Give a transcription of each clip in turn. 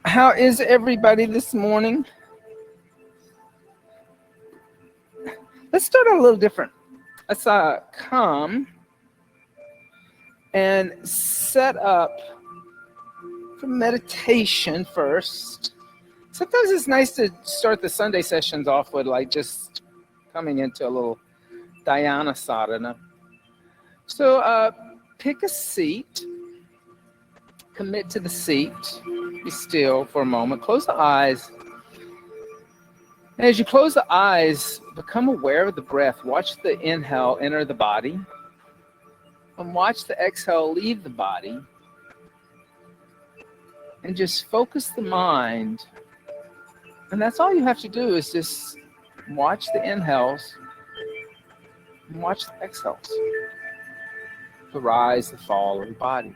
How is everybody this morning? Let's start out a little different. Let's come and set up for meditation first. Sometimes it's nice to start the Sunday sessions off with like just coming into a little dhyana sadhana. So pick a seat, commit to the seat, be still for a moment, close the eyes. And as you close the eyes, become aware of the breath. Watch the inhale enter the body, and watch the exhale leave the body. And just focus the mind. And that's all you have to do is just watch the inhales and watch the exhales. The rise, the fall of the body.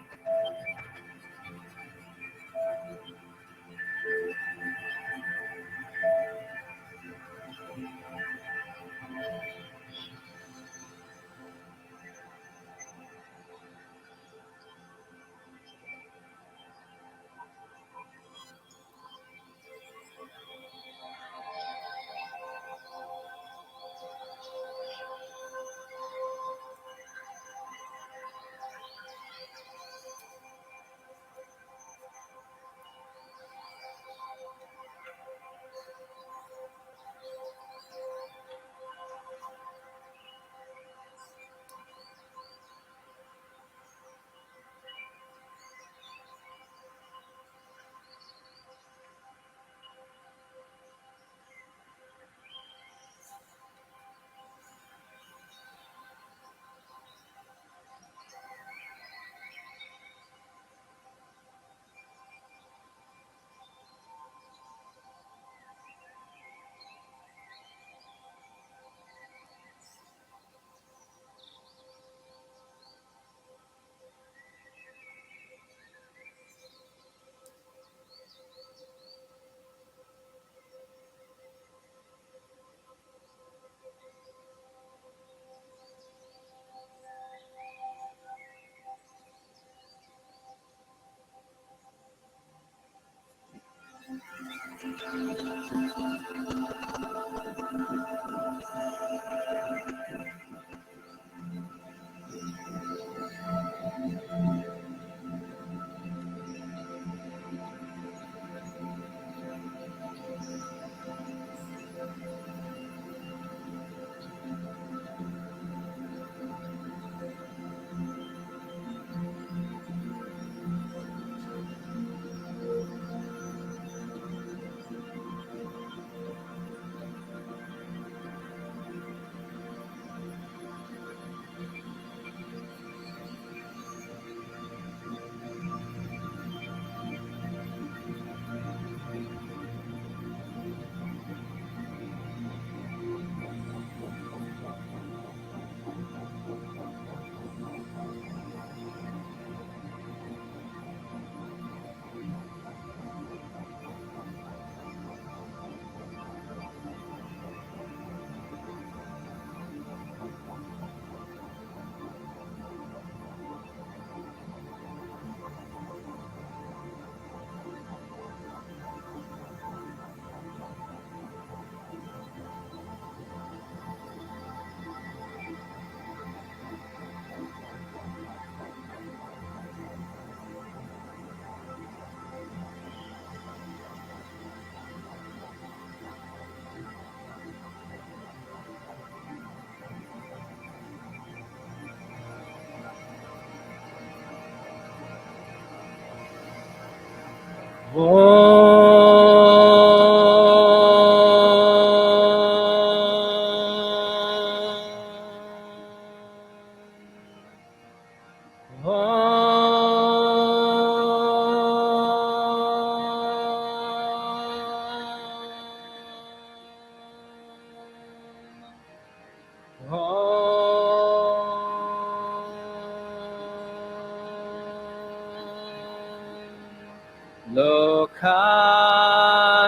Loka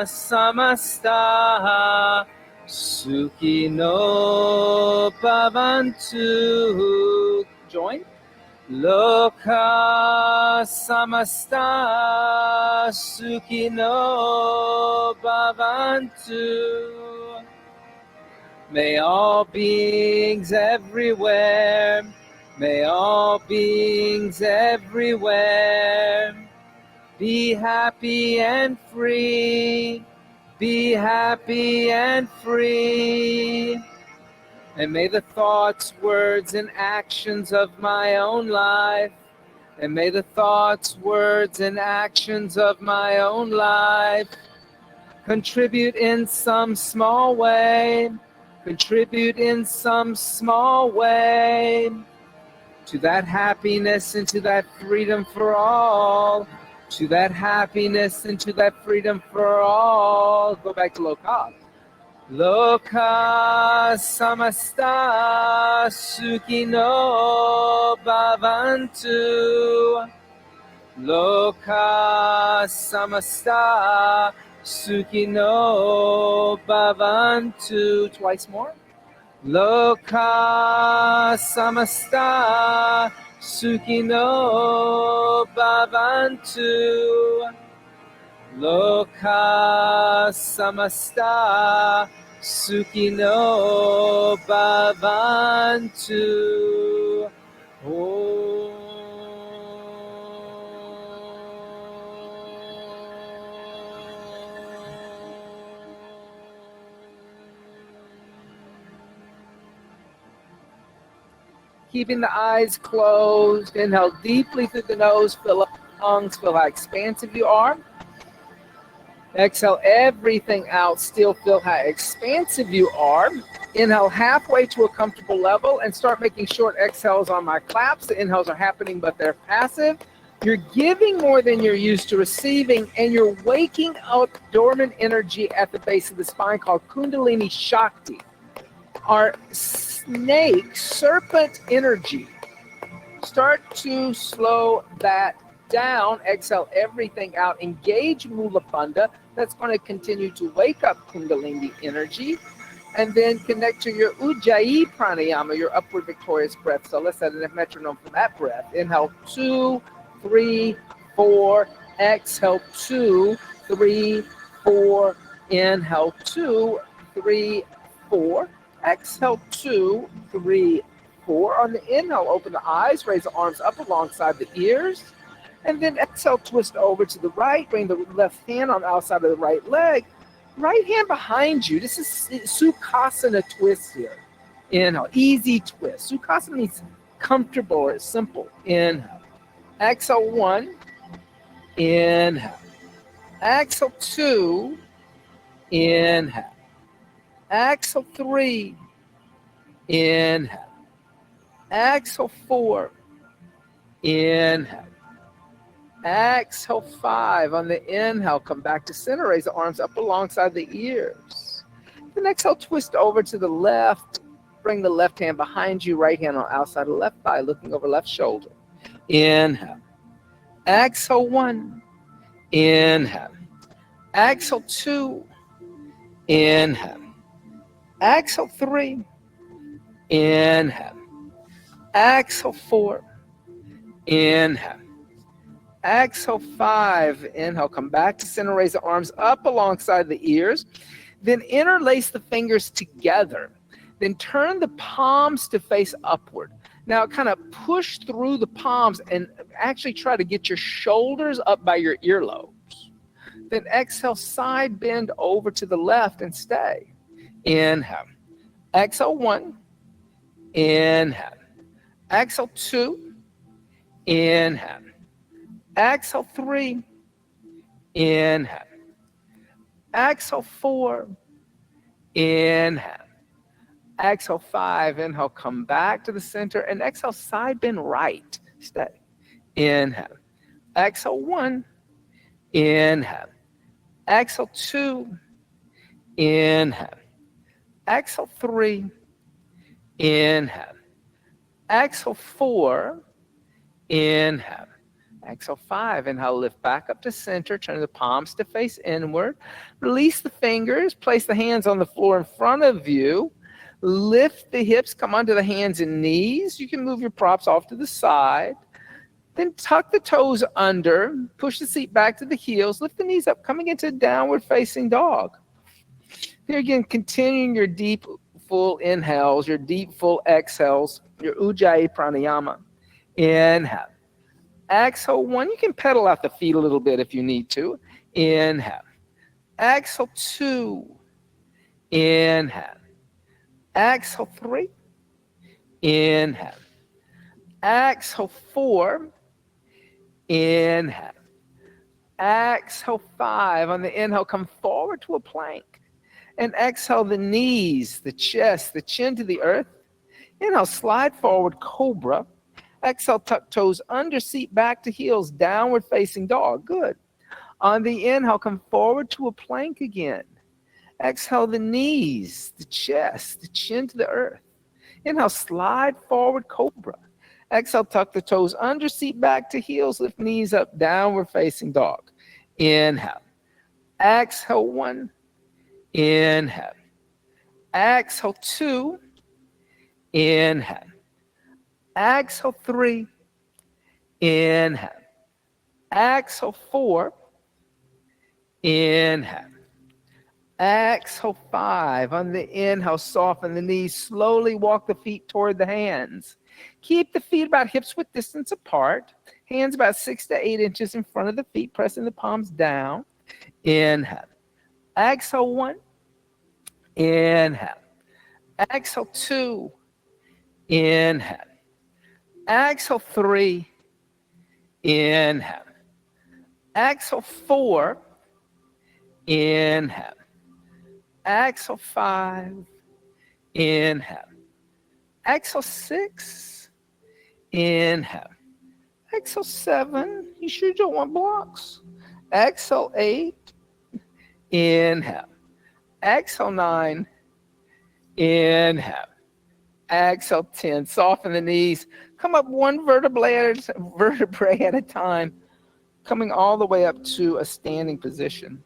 samasta sukino bhavantu. Join. Loka samasta sukhino bhavantu. May all beings everywhere, may all beings everywhere be happy and free, be happy and free. And may the thoughts, words, and actions of my own life, and may the thoughts, words, and actions of my own life contribute in some small way, contribute in some small way to that happiness and to that freedom for all, to that happiness and to that freedom for all. Go back to Loka. Loka samasta sukhino bhavantu. Loka samasta sukhino bhavantu. Twice more. Loka samasta sukhino bhavantu. Loka samasta sukhino bhavantu. Keeping the eyes closed, inhale deeply through the nose, fill up the lungs, feel how expansive you are. Exhale everything out, still feel how expansive you are. Inhale halfway to a comfortable level and start making short exhales on my claps. The inhales are happening, but they're passive. You're giving more than you're used to receiving, and you're waking up dormant energy at the base of the spine called Kundalini Shakti. Our snake, serpent energy. Start to slow that down. Exhale everything out. Engage Mula Bandha. That's going to continue to wake up Kundalini energy. And then connect to your Ujjayi Pranayama, your upward victorious breath. So let's set a metronome for that breath. Inhale 2, 3, 4. Exhale 2, 3, 4. Inhale 2, 3, 4. Exhale 2, 3, 4. On the inhale, open the eyes, raise the arms up alongside the ears. And then exhale, twist over to the right. Bring the left hand on the outside of the right leg. Right hand behind you. This is Sukhasana twist here. Inhale, easy twist. Sukhasana means comfortable or simple. Inhale. Exhale 1. Inhale. Exhale 2. Inhale. Exhale 3. Inhale. Exhale 4. Inhale. Exhale 5. On the inhale, come back to center. Raise the arms up alongside the ears. Then exhale, twist over to the left. Bring the left hand behind you. Right hand on outside of the left thigh, looking over left shoulder. Inhale. Exhale 1. Inhale. Exhale 2. Inhale. Exhale 3. Inhale. Exhale 4. Inhale. Exhale 5. Inhale, come back to center. Raise the arms up alongside the ears. Then interlace the fingers together. Then turn the palms to face upward. Now kind of push through the palms and actually try to get your shoulders up by your earlobes. Then exhale, side bend over to the left and stay. Inhale. Exhale 1. Inhale. Exhale 2. Inhale. Exhale 3. Inhale. Exhale 4. Inhale. Exhale 5. Inhale, come back to the center and exhale, side bend right. Stay. Inhale. Exhale 1. Inhale. Exhale 2. Inhale. Exhale 3. Inhale. Exhale 4. Inhale. Exhale 5. Inhale, lift back up to center. Turn the palms to face inward. Release the fingers. Place the hands on the floor in front of you. Lift the hips, come onto the hands and knees. You can move your props off to the side. Then tuck the toes under, push the seat back to the heels, lift the knees up, coming into downward facing dog. Here again, continuing your deep, full inhales, your deep, full exhales, your Ujjayi pranayama. Inhale. Exhale, 1. You can pedal out the feet a little bit if you need to. Inhale. Exhale, 2. Inhale. Exhale, 3. Inhale. Exhale, 4. Inhale. Exhale, 5. On the inhale, come forward to a plank. And exhale, the knees, the chest, the chin to the earth. Inhale, slide forward, cobra. Exhale, tuck toes under, seat back to heels, downward facing dog. Good. On the inhale, come forward to a plank again. Exhale, the knees, the chest, the chin to the earth. Inhale, slide forward, cobra. Exhale, tuck the toes under, seat back to heels, lift knees up, downward facing dog. Inhale. Exhale, 1. Inhale. Exhale, 2. Inhale. Exhale, 3. Inhale. Exhale, 4. Inhale. Exhale, 5. On the inhale, soften the knees. Slowly walk the feet toward the hands. Keep the feet about hips width distance apart. Hands about 6 to 8 inches in front of the feet, pressing the palms down. Inhale. Exhale, 1. Inhale. Exhale, 2. Inhale. Exhale, 3. Inhale. Exhale, 4. Inhale. Exhale, 5. Inhale. Exhale, 6. Inhale. Exhale, 7. You sure you don't want blocks? Exhale, 8. Inhale. Exhale, 9. Inhale. Exhale, 10. Soften the knees. Come up one vertebrae at a time, coming all the way up to a standing position.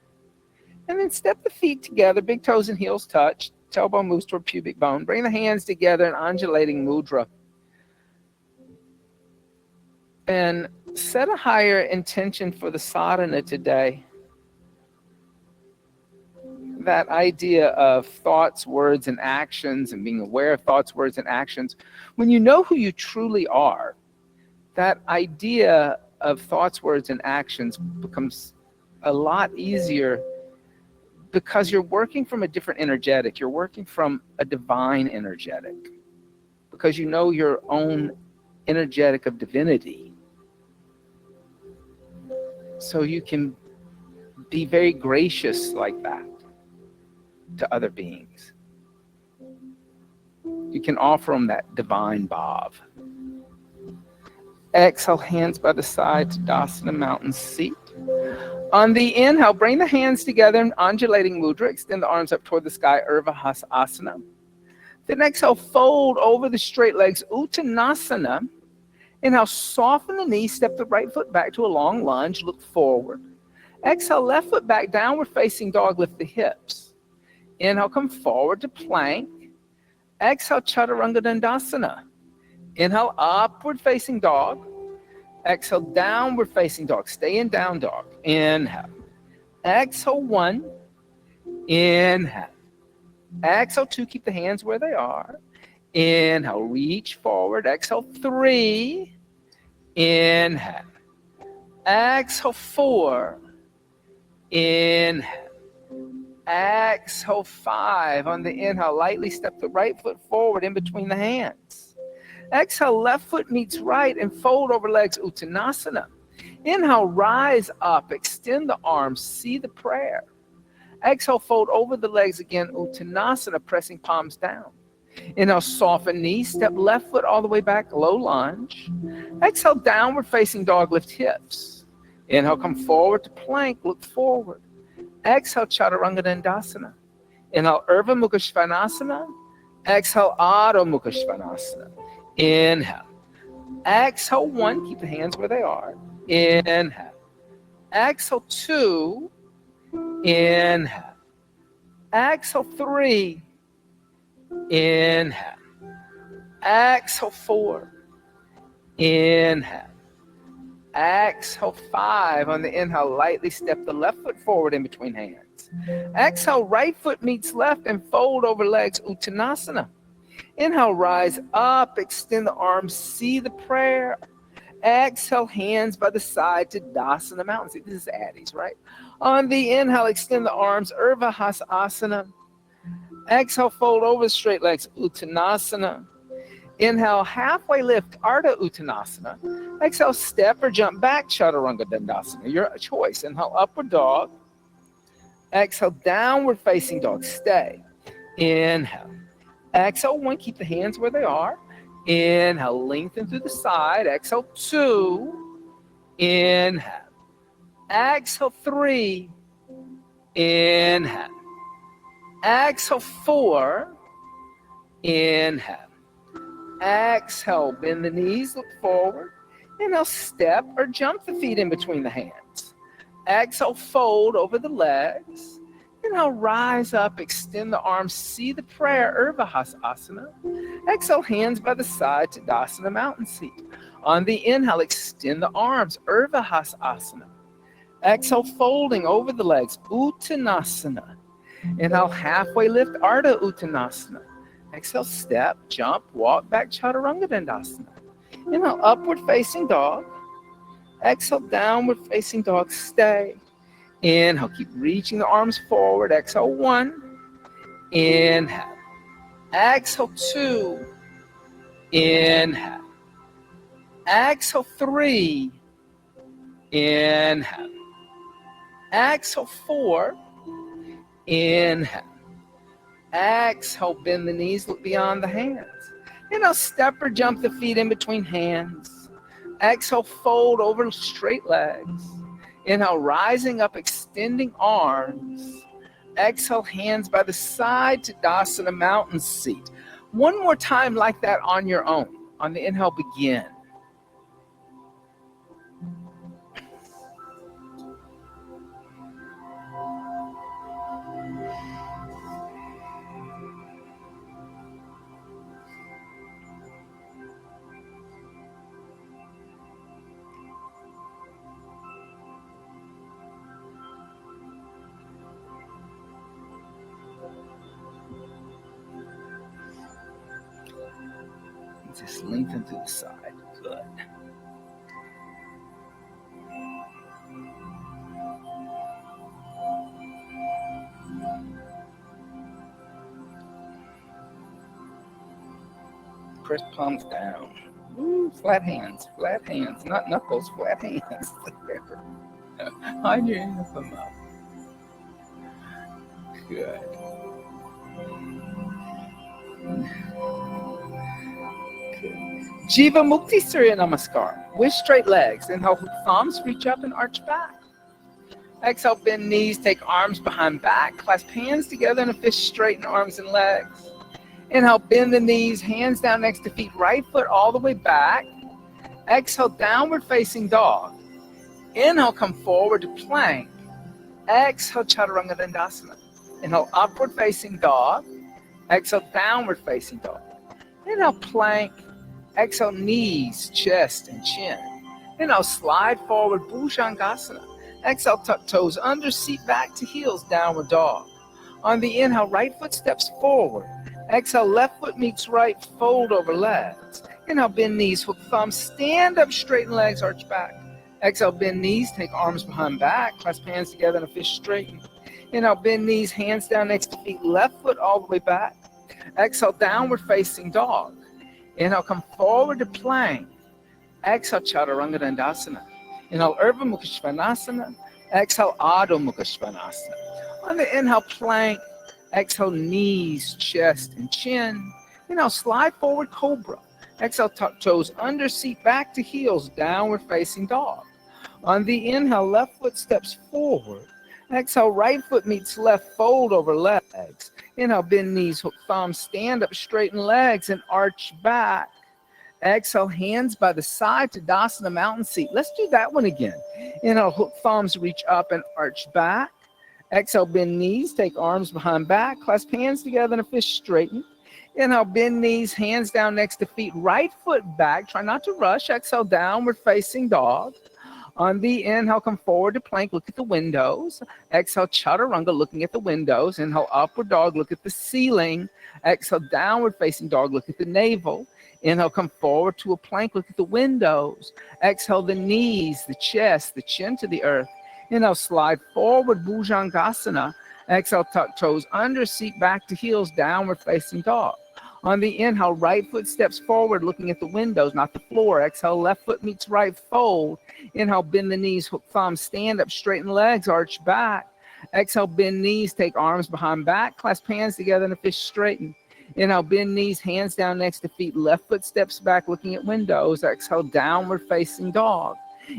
And then step the feet together, big toes and heels touch. Tailbone moves toward pubic bone. Bring the hands together in undulating mudra. And set a higher intention for the sadhana today. That idea of thoughts, words, and actions, and being aware of thoughts, words, and actions. When you know who you truly are, that idea of thoughts, words, and actions becomes a lot easier because you're working from a different energetic. You're working from a divine energetic because you know your own energetic of divinity. So you can be very gracious like that to other beings. You can offer them that divine bhav. Exhale, hands by the side to Dasana, mountain seat. On the inhale, bring the hands together in undulating mudra. Extend the arms up toward the sky, Urvan Sadhu Asana. Then exhale, fold over the straight legs, Uttanasana. Inhale, soften the knees, step the right foot back to a long lunge, look forward. Exhale, left foot back, downward facing dog, lift the hips. Inhale, come forward to plank. Exhale, Chaturanga Dandasana. Inhale, upward facing dog. Exhale, downward facing dog. Stay in down dog. Inhale. Exhale, 1. Inhale. Exhale, 2. Keep the hands where they are. Inhale, reach forward. Exhale, 3. Inhale. Exhale, 4. Inhale. Exhale, 5. On the inhale, lightly step the right foot forward in between the hands. Exhale, left foot meets right and fold over legs, Uttanasana. Inhale, rise up, extend the arms, see the prayer. Exhale, fold over the legs again, Uttanasana, pressing palms down. Inhale, soften knees, step left foot all the way back, low lunge. Exhale, downward facing dog, lift hips. Inhale, come forward to plank, look forward. Exhale, Chaturanga Dandasana. Inhale, Urvan Mukha Svanasana. Exhale, Adho Mukha Svanasana. Inhale. Exhale, 1. Keep the hands where they are. Inhale. Exhale, 2. Inhale. Exhale, 3. Inhale. Exhale, 4. Inhale. Exhale, 5. On the inhale, lightly step the left foot forward in between hands. Exhale, right foot meets left and fold over legs, Uttanasana. Inhale, rise up, extend the arms, see the prayer. Exhale, hands by the side to Dasana Mountain. See, this is Addis, right? On the inhale, extend the arms, Urdhva Hasana. Exhale, fold over straight legs, Uttanasana. Inhale, halfway lift, Ardha Uttanasana. Exhale, step or jump back, Chaturanga Dandasana. Your choice. Inhale, upward dog. Exhale, downward facing dog. Stay. Inhale. Exhale, 1. Keep the hands where they are. Inhale, lengthen through the side. Exhale, 2. Inhale. Exhale, 3. Inhale. Exhale, 4. Inhale. Exhale, bend the knees, look forward. Inhale, step or jump the feet in between the hands. Exhale, fold over the legs. Inhale, rise up, extend the arms, see the prayer, Urdhva Hasana. Exhale, hands by the side to Dasana Mountain Seat. On the inhale, extend the arms, Urdhva Hasana. Exhale, folding over the legs, Uttanasana. Inhale, halfway lift, Ardha Uttanasana. Exhale, step, jump, walk back, Chaturanga Dandasana. Inhale, upward facing dog. Exhale, downward facing dog, stay. Inhale, keep reaching the arms forward. Exhale, 1. Inhale. Exhale, 2. Inhale. Exhale, 3. Inhale. Exhale, 4. Inhale. Exhale, bend the knees, look beyond the hands. Inhale, step or jump the feet in between hands. Exhale, fold over straight legs. Inhale, rising up, extending arms. Exhale, hands by the side to Dasana Mountain Seat. One more time like that on your own. On the inhale, begin. Just lengthen to the side. Good. Press palms down. Ooh, flat hands, not knuckles, flat hands. On your hands them up. Good. Jiva Mukti Surya Namaskar. With straight legs. Inhale, thumbs reach up and arch back. Exhale, bend knees, take arms behind back. Clasp hands together in a fist, straighten arms and legs. Inhale, bend the knees, hands down next to feet, right foot all the way back. Exhale, downward facing dog. Inhale, come forward to plank. Exhale, Chaturanga Dandasana. Inhale, upward facing dog. Exhale, downward facing dog. Inhale, plank. Exhale, knees, chest, and chin. Inhale, slide forward, Bhujangasana. Exhale, tuck toes under, seat back to heels, downward dog. On the inhale, right foot steps forward. Exhale, left foot meets right, fold over legs. Inhale, bend knees, hook thumbs, stand up, straighten legs, arch back. Exhale, bend knees, take arms behind back, clasp hands together in a fist, straighten. Inhale, bend knees, hands down next to feet, left foot all the way back. Exhale, downward facing dog. Inhale, come forward to plank. Exhale, Chaturanga Dandasana. Inhale, Urdhva Mukha Svanasana. Exhale, Adho Mukha Svanasana. On the inhale, plank. Exhale, knees, chest, and chin. Inhale, slide forward, cobra. Exhale, tuck toes under, seat back to heels, downward facing dog. On the inhale, left foot steps forward. Exhale, right foot meets left, fold over legs. Inhale, bend knees, hook thumbs, stand up, straighten legs, and arch back. Exhale, hands by the side to Dasana Mountain Seat. Let's do that one again. Inhale, hook thumbs, reach up and arch back. Exhale, bend knees, take arms behind back, clasp hands together in a fist, straighten. Inhale, bend knees, hands down next to feet, right foot back. Try not to rush. Exhale, downward facing dog. On the inhale, come forward to plank, look at the windows. Exhale, chaturanga, looking at the windows. Inhale, upward dog, look at the ceiling. Exhale, downward facing dog, look at the navel. Inhale, come forward to a plank, look at the windows. Exhale, the knees, the chest, the chin to the earth. Inhale, slide forward, Bhujangasana. Exhale, tuck toes under, seat back to heels, downward facing dog. On the inhale, right foot steps forward, looking at the windows, not the floor. Exhale, left foot meets right fold. Inhale, bend the knees, hook thumbs, stand up, straighten legs, arch back. Exhale, bend knees, take arms behind back, clasp hands together in a fish straighten. Inhale, bend knees, hands down next to feet, left foot steps back, looking at windows. Exhale, downward facing dog.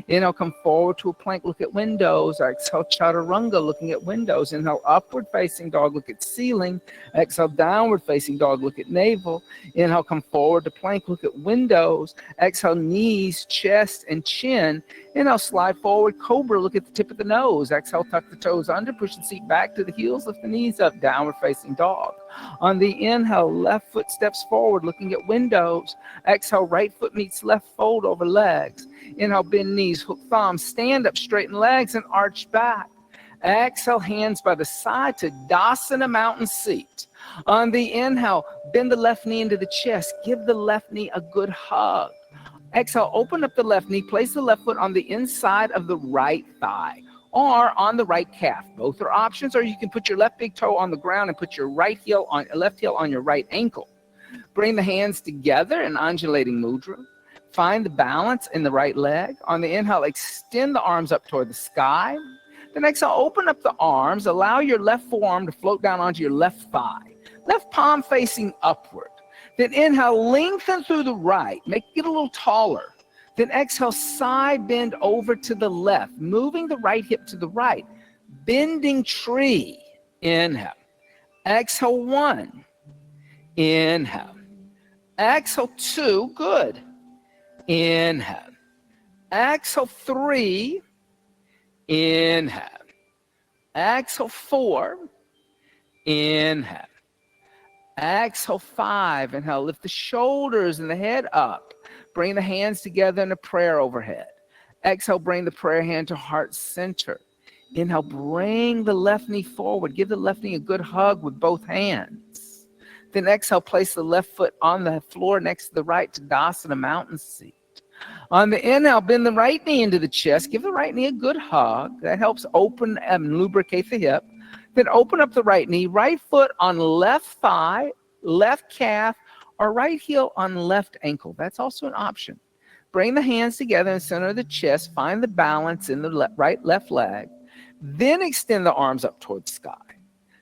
Inhale, come forward to a plank, look at windows. Exhale, chaturanga, looking at windows. Inhale, upward facing dog, look at ceiling. Exhale, downward facing dog, look at navel. Inhale, come forward to plank, look at windows. Exhale, knees, chest, and chin. Inhale, slide forward, cobra, look at the tip of the nose. Exhale, tuck the toes under, push the seat back to the heels, lift the knees up, downward facing dog. On the inhale, left foot steps forward, looking at windows. Exhale, right foot meets left fold over legs. Inhale, bend knees, hook thumbs, stand up, straighten legs, and arch back. Exhale, hands by the side to Dasana mountain seat. On the inhale, bend the left knee into the chest. Give the left knee a good hug. Exhale, open up the left knee, place the left foot on the inside of the right thigh or on the right calf. Both are options, or you can put your left big toe on the ground and put your left heel on your right ankle. Bring the hands together in undulating mudra. Find the balance in the right leg. On the inhale, extend the arms up toward the sky. Then exhale, open up the arms. Allow your left forearm to float down onto your left thigh. Left palm facing upward. Then inhale, lengthen through the right. Make it a little taller. Then exhale, side bend over to the left, moving the right hip to the right. Bending tree. Inhale. Exhale, 1. Inhale. Exhale, 2. Good. Inhale. Exhale, 3. Inhale. Exhale, 4. Inhale. Exhale, 5. Inhale, lift the shoulders and the head up. Bring the hands together in a prayer overhead. Exhale, bring the prayer hand to heart center. Inhale, bring the left knee forward. Give the left knee a good hug with both hands. Then exhale, place the left foot on the floor next to the right to Dasana mountain seat. On the inhale, bend the right knee into the chest. Give the right knee a good hug. That helps open and lubricate the hip. Then open up the right knee, right foot on left thigh, left calf, or right heel on left ankle. That's also an option. Bring the hands together in the center of the chest. Find the balance in the left leg. Then extend the arms up toward the sky.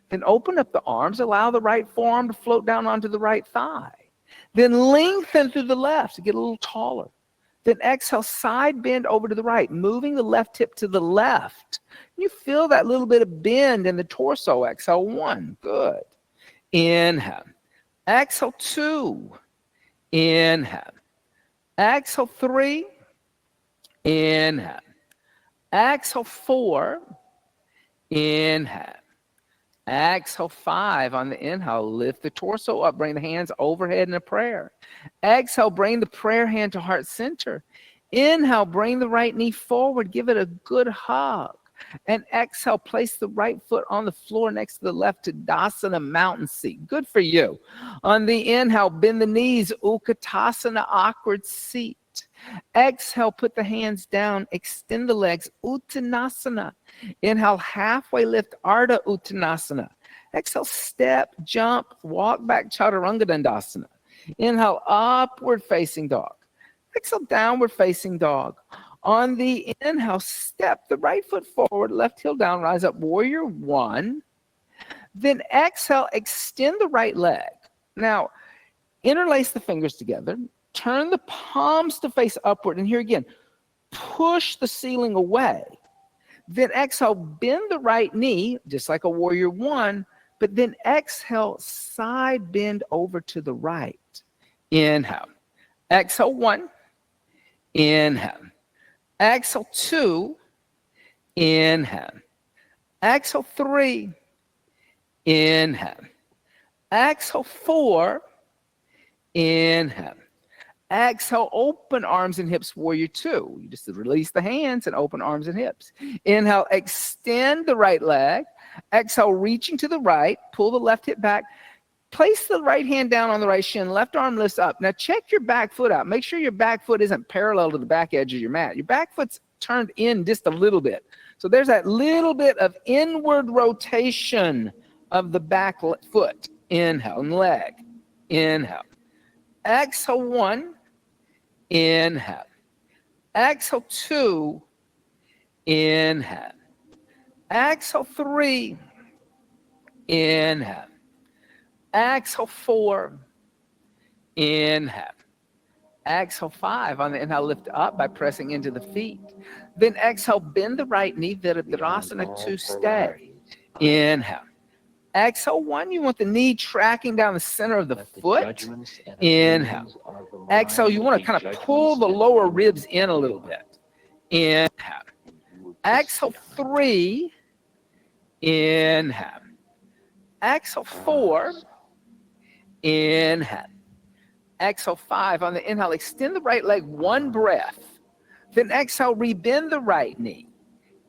Then open up the arms. Allow the right forearm to float down onto the right thigh. Then lengthen through the left to get a little taller. Then exhale, side bend over to the right, moving the left hip to the left. You feel that little bit of bend in the torso. Exhale, 1. Good. Inhale. Exhale, 2. Inhale. Exhale, 3. Inhale. Exhale, 4. Inhale. Exhale, 5. On the inhale, lift the torso up, bring the hands overhead in a prayer. Exhale, bring the prayer hand to heart center. Inhale, bring the right knee forward, give it a good hug. And exhale, place the right foot on the floor next to the left to Dasana mountain seat. Good for you. On the inhale, bend the knees, Utkatasana awkward seat. Exhale, put the hands down, extend the legs, Uttanasana. Inhale, halfway lift, Ardha Uttanasana. Exhale, step, jump, walk back, Chaturanga Dandasana. Inhale, upward facing dog. Exhale, downward facing dog. On the inhale, step the right foot forward, left heel down, rise up, warrior 1. Then exhale, extend the right leg. Now, interlace the fingers together. Turn the palms to face upward. And here again, push the ceiling away. Then exhale, bend the right knee, just like a warrior 1. But then exhale, side bend over to the right. Inhale. Exhale, 1. Inhale. Exhale, 2. Inhale. Exhale, 3. Inhale. Exhale, 4. Inhale. Exhale, open arms and hips, warrior two. You just release the hands and open arms and hips. Inhale, extend the right leg. Exhale, reaching to the right, pull the left hip back. Place the right hand down on the right shin, left arm lifts up. Now check your back foot out. Make sure your back foot isn't parallel to the back edge of your mat. Your back foot's turned in just a little bit. So there's that little bit of inward rotation of the back foot. Inhale, and leg. Inhale. Exhale, one. Inhale. Exhale, two. Inhale. Exhale, three. Inhale. Exhale, four. Inhale. Exhale, five. On the inhale, lift up by pressing into the feet. Then exhale, bend the right knee, Virabhadrasana 2, stay. Inhale. Exhale, one. You want the knee tracking down the center of the foot. Inhale. Exhale, you want to kind of pull the lower ribs in a little bit. Inhale. Exhale, three. Inhale. Exhale, four. Inhale. Exhale, five. On the inhale, extend the right leg, one breath. Then exhale, rebend the right knee.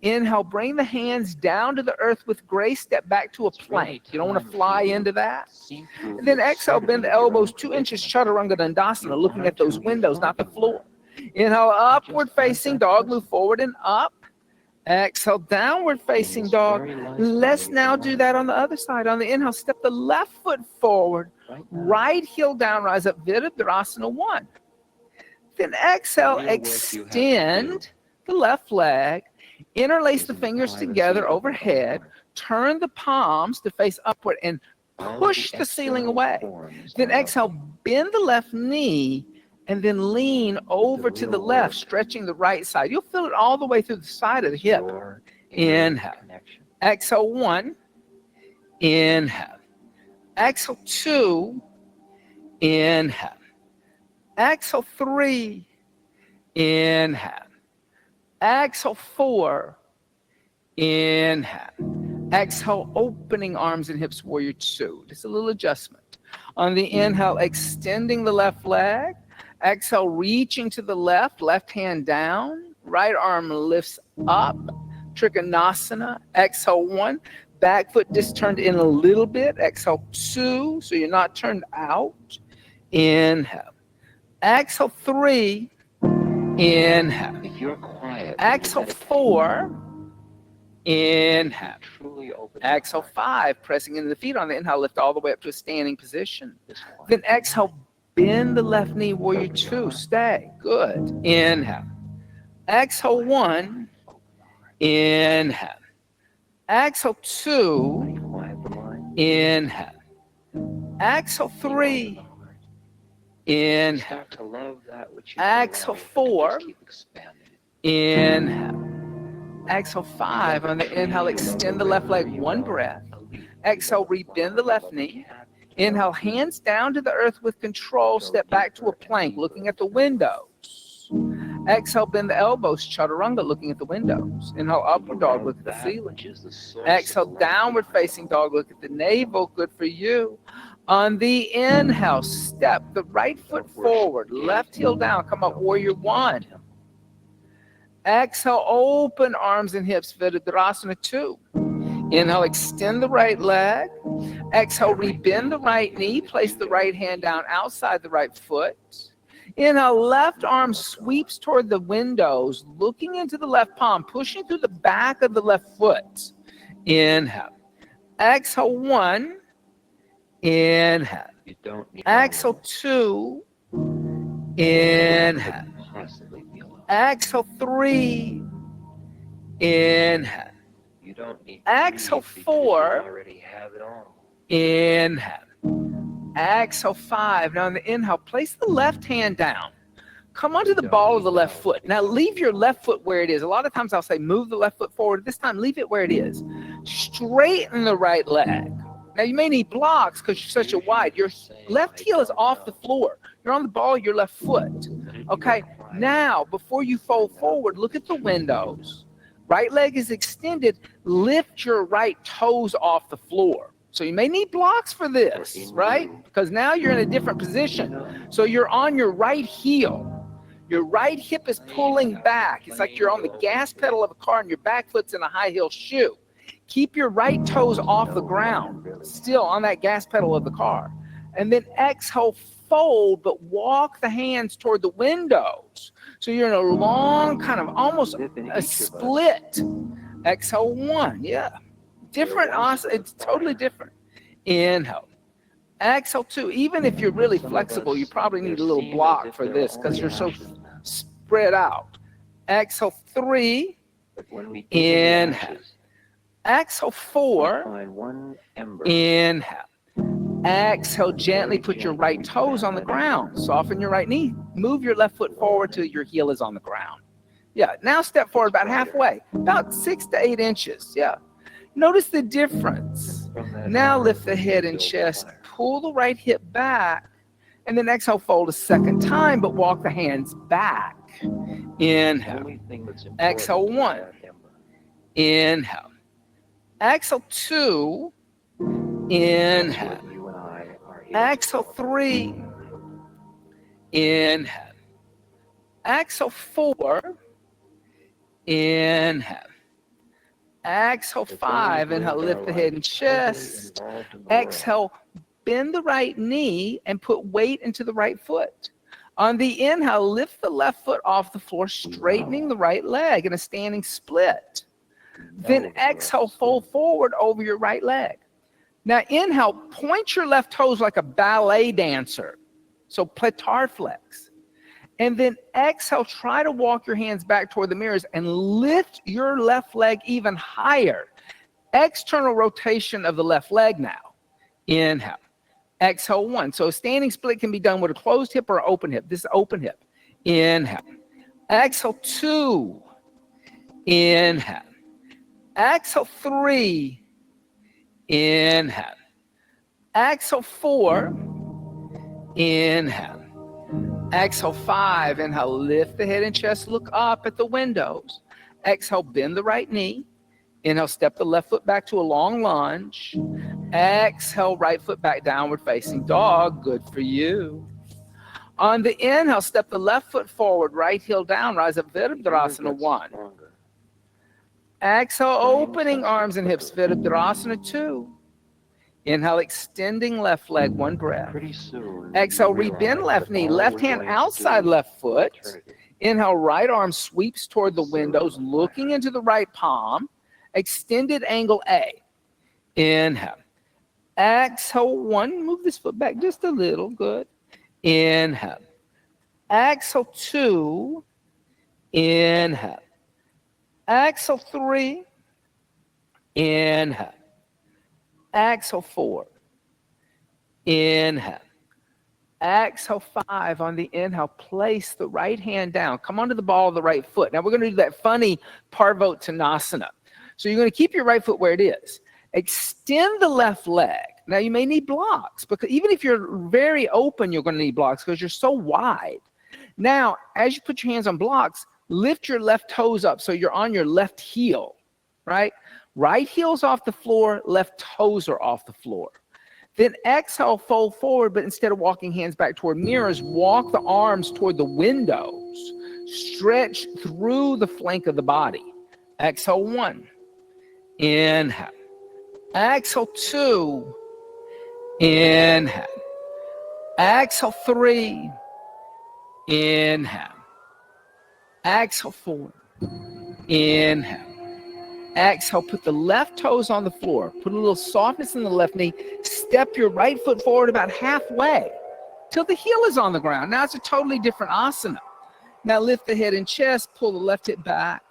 Inhale, bring the hands down to the earth with grace. Step back to a plank. You don't want to fly into that. And then exhale, bend the elbows 2 inches, Chaturanga Dandasana, looking at those windows, not the floor. Inhale, upward facing dog, move forward and up. Exhale, downward facing dog. Let's now do that on the other side. On the inhale, step the left foot forward, right heel down, rise up, Virabhadrasana 1. Then exhale, extend the left leg, interlace the fingers together overhead, turn the palms to face upward and push the ceiling away. Then exhale, bend the left knee, and then lean over to the left, stretching the right side. You'll feel it all the way through the side of the hip. Inhale. Exhale, one. Inhale. Exhale, two. Inhale. Exhale, three. Inhale. Exhale, four. Inhale. Exhale, opening arms and hips, warrior two. Just a little adjustment. On the inhale, extending the left leg. Exhale, reaching to the left, left hand down, right arm lifts up, Trikonasana. Exhale, one, back foot just turned in a little bit. Exhale, two, so you're not turned out. Inhale. Exhale, three. Inhale. If you're quiet, exhale, four. Inhale. Exhale, five, pressing into the feet. On the inhale, lift all the way up to a standing position. Then exhale, bend the left knee, warrior two, stay. Good. Inhale. Exhale, one. Inhale. Exhale, two. Inhale. Exhale, three. Inhale. Exhale, four. Inhale. Exhale, five. On the inhale, extend the left leg, one breath. Exhale, rebend the left knee. Inhale, hands down to the earth with control. Step back to a plank, looking at the windows. Exhale, bend the elbows, Chaturanga, looking at the windows. Inhale, upward dog, look at the ceiling. Exhale, downward facing dog, look at the navel. Good for you. On the inhale, step the right foot forward, left heel down, come up, warrior one. Exhale, open arms and hips, Virabhadrasana 2. Inhale, extend the right leg. Exhale, rebend the right knee. Place the right hand down outside the right foot. Inhale, left arm sweeps toward the windows, looking into the left palm, pushing through the back of the left foot. Inhale. Exhale, one. Inhale. Exhale, two. Inhale. Exhale, three. Inhale. You don't need exhale, four. You already have it all. Inhale. Exhale, five. Now on the inhale, place the left hand down. Come onto the ball of the left foot. Now leave your left foot where it is. A lot of times I'll say move the left foot forward. This time leave it where it is. Straighten the right leg. Now you may need blocks because you're such a wide. Your left heel is off the floor. You're on the ball of your left foot. Okay, now before you fold forward, look at the windows. Right leg is extended. Lift your right toes off the floor. So you may need blocks for this, right? Because now you're in a different position. So you're on your right heel. Your right hip is pulling back. It's like you're on the gas pedal of a car and your back foot's in a high heel shoe. Keep your right toes off the ground, still on that gas pedal of the car. And then exhale, fold, but walk the hands toward the windows. So you're in a long kind of almost a split. Exhale, one. Yeah. Different. It's totally different. Inhale. Exhale, two. Even if you're really flexible, you probably need a little block for this because you're so spread out. Exhale, three. Inhale. Exhale, four. Inhale. Exhale, gently put your right toes on the ground. Soften your right knee. Move your left foot forward till your heel is on the ground. Yeah, now step forward about halfway, about 6 to 8 inches. Yeah. Notice the difference. Now lift the head and chest. Pull the right hip back. And then exhale, fold a second time, but walk the hands back. Inhale. Exhale, one. Inhale. Exhale, two. Inhale. Exhale, three. Inhale. Exhale, four. Inhale. Exhale, five. Inhale, lift the head and chest. Exhale, bend the right knee and put weight into the right foot. On the inhale, lift the left foot off the floor, straightening the right leg in a standing split. Then exhale, fold forward over your right leg. Now inhale, point your left toes like a ballet dancer. So plantar flex. And then exhale, try to walk your hands back toward the mirrors and lift your left leg even higher. External rotation of the left leg now. Inhale. Exhale, one. So a standing split can be done with a closed hip or an open hip. This is open hip. Inhale. Exhale, two. Inhale. Exhale, three. Inhale. Exhale, four. Inhale. Exhale, five. Inhale, lift the head and chest, look up at the windows. Exhale, bend the right knee. Inhale, step the left foot back to a long lunge. Exhale, right foot back, downward facing dog. Good for you. On the inhale, step the left foot forward, right heel down, rise up, Virabhadrasana, one. Exhale, opening arms and hips, Virabhadrasana, two. Inhale, extending left leg, one breath. Exhale, rebend left knee, left hand outside left foot. Inhale, right arm sweeps toward the windows, looking into the right palm. Extended angle A. Inhale. Exhale, one. Move this foot back just a little. Good. Inhale. Exhale, two. Inhale. Exhale, three. Inhale. Exhale, four. Inhale. Exhale, five. On the inhale, place the right hand down. Come onto the ball of the right foot. Now we're going to do that funny Parvottanasana. So you're going to keep your right foot where it is. Extend the left leg. Now you may need blocks, because even if you're very open, you're going to need blocks because you're so wide. Now, as you put your hands on blocks, lift your left toes up so you're on your left heel, right? Right heel's off the floor, left toes are off the floor. Then exhale, fold forward, but instead of walking hands back toward mirrors, walk the arms toward the windows. Stretch through the flank of the body. Exhale, one. Inhale. Exhale, two. Inhale. Exhale, three. Inhale. Exhale, four. Inhale. Exhale, put the left toes on the floor. Put a little softness in the left knee. Step your right foot forward about halfway till the heel is on the ground. Now it's a totally different asana. Now lift the head and chest, pull the left hip back.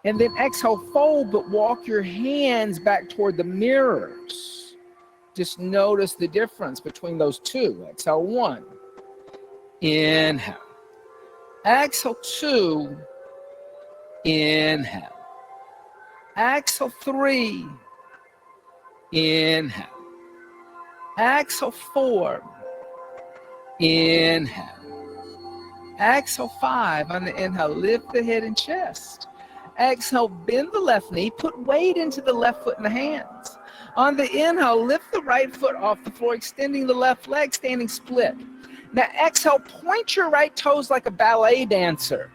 And then exhale, fold, but walk your hands back toward the mirrors. Just notice the difference between those two. Exhale, one. Inhale. Exhale, two. Inhale. Exhale, three. Inhale. Exhale, four. Inhale. Exhale, five. On the inhale, lift the head and chest. Exhale, bend the left knee, put weight into the left foot and the hands. On the inhale, lift the right foot off the floor, extending the left leg, standing split. Now exhale, point your right toes like a ballet dancer.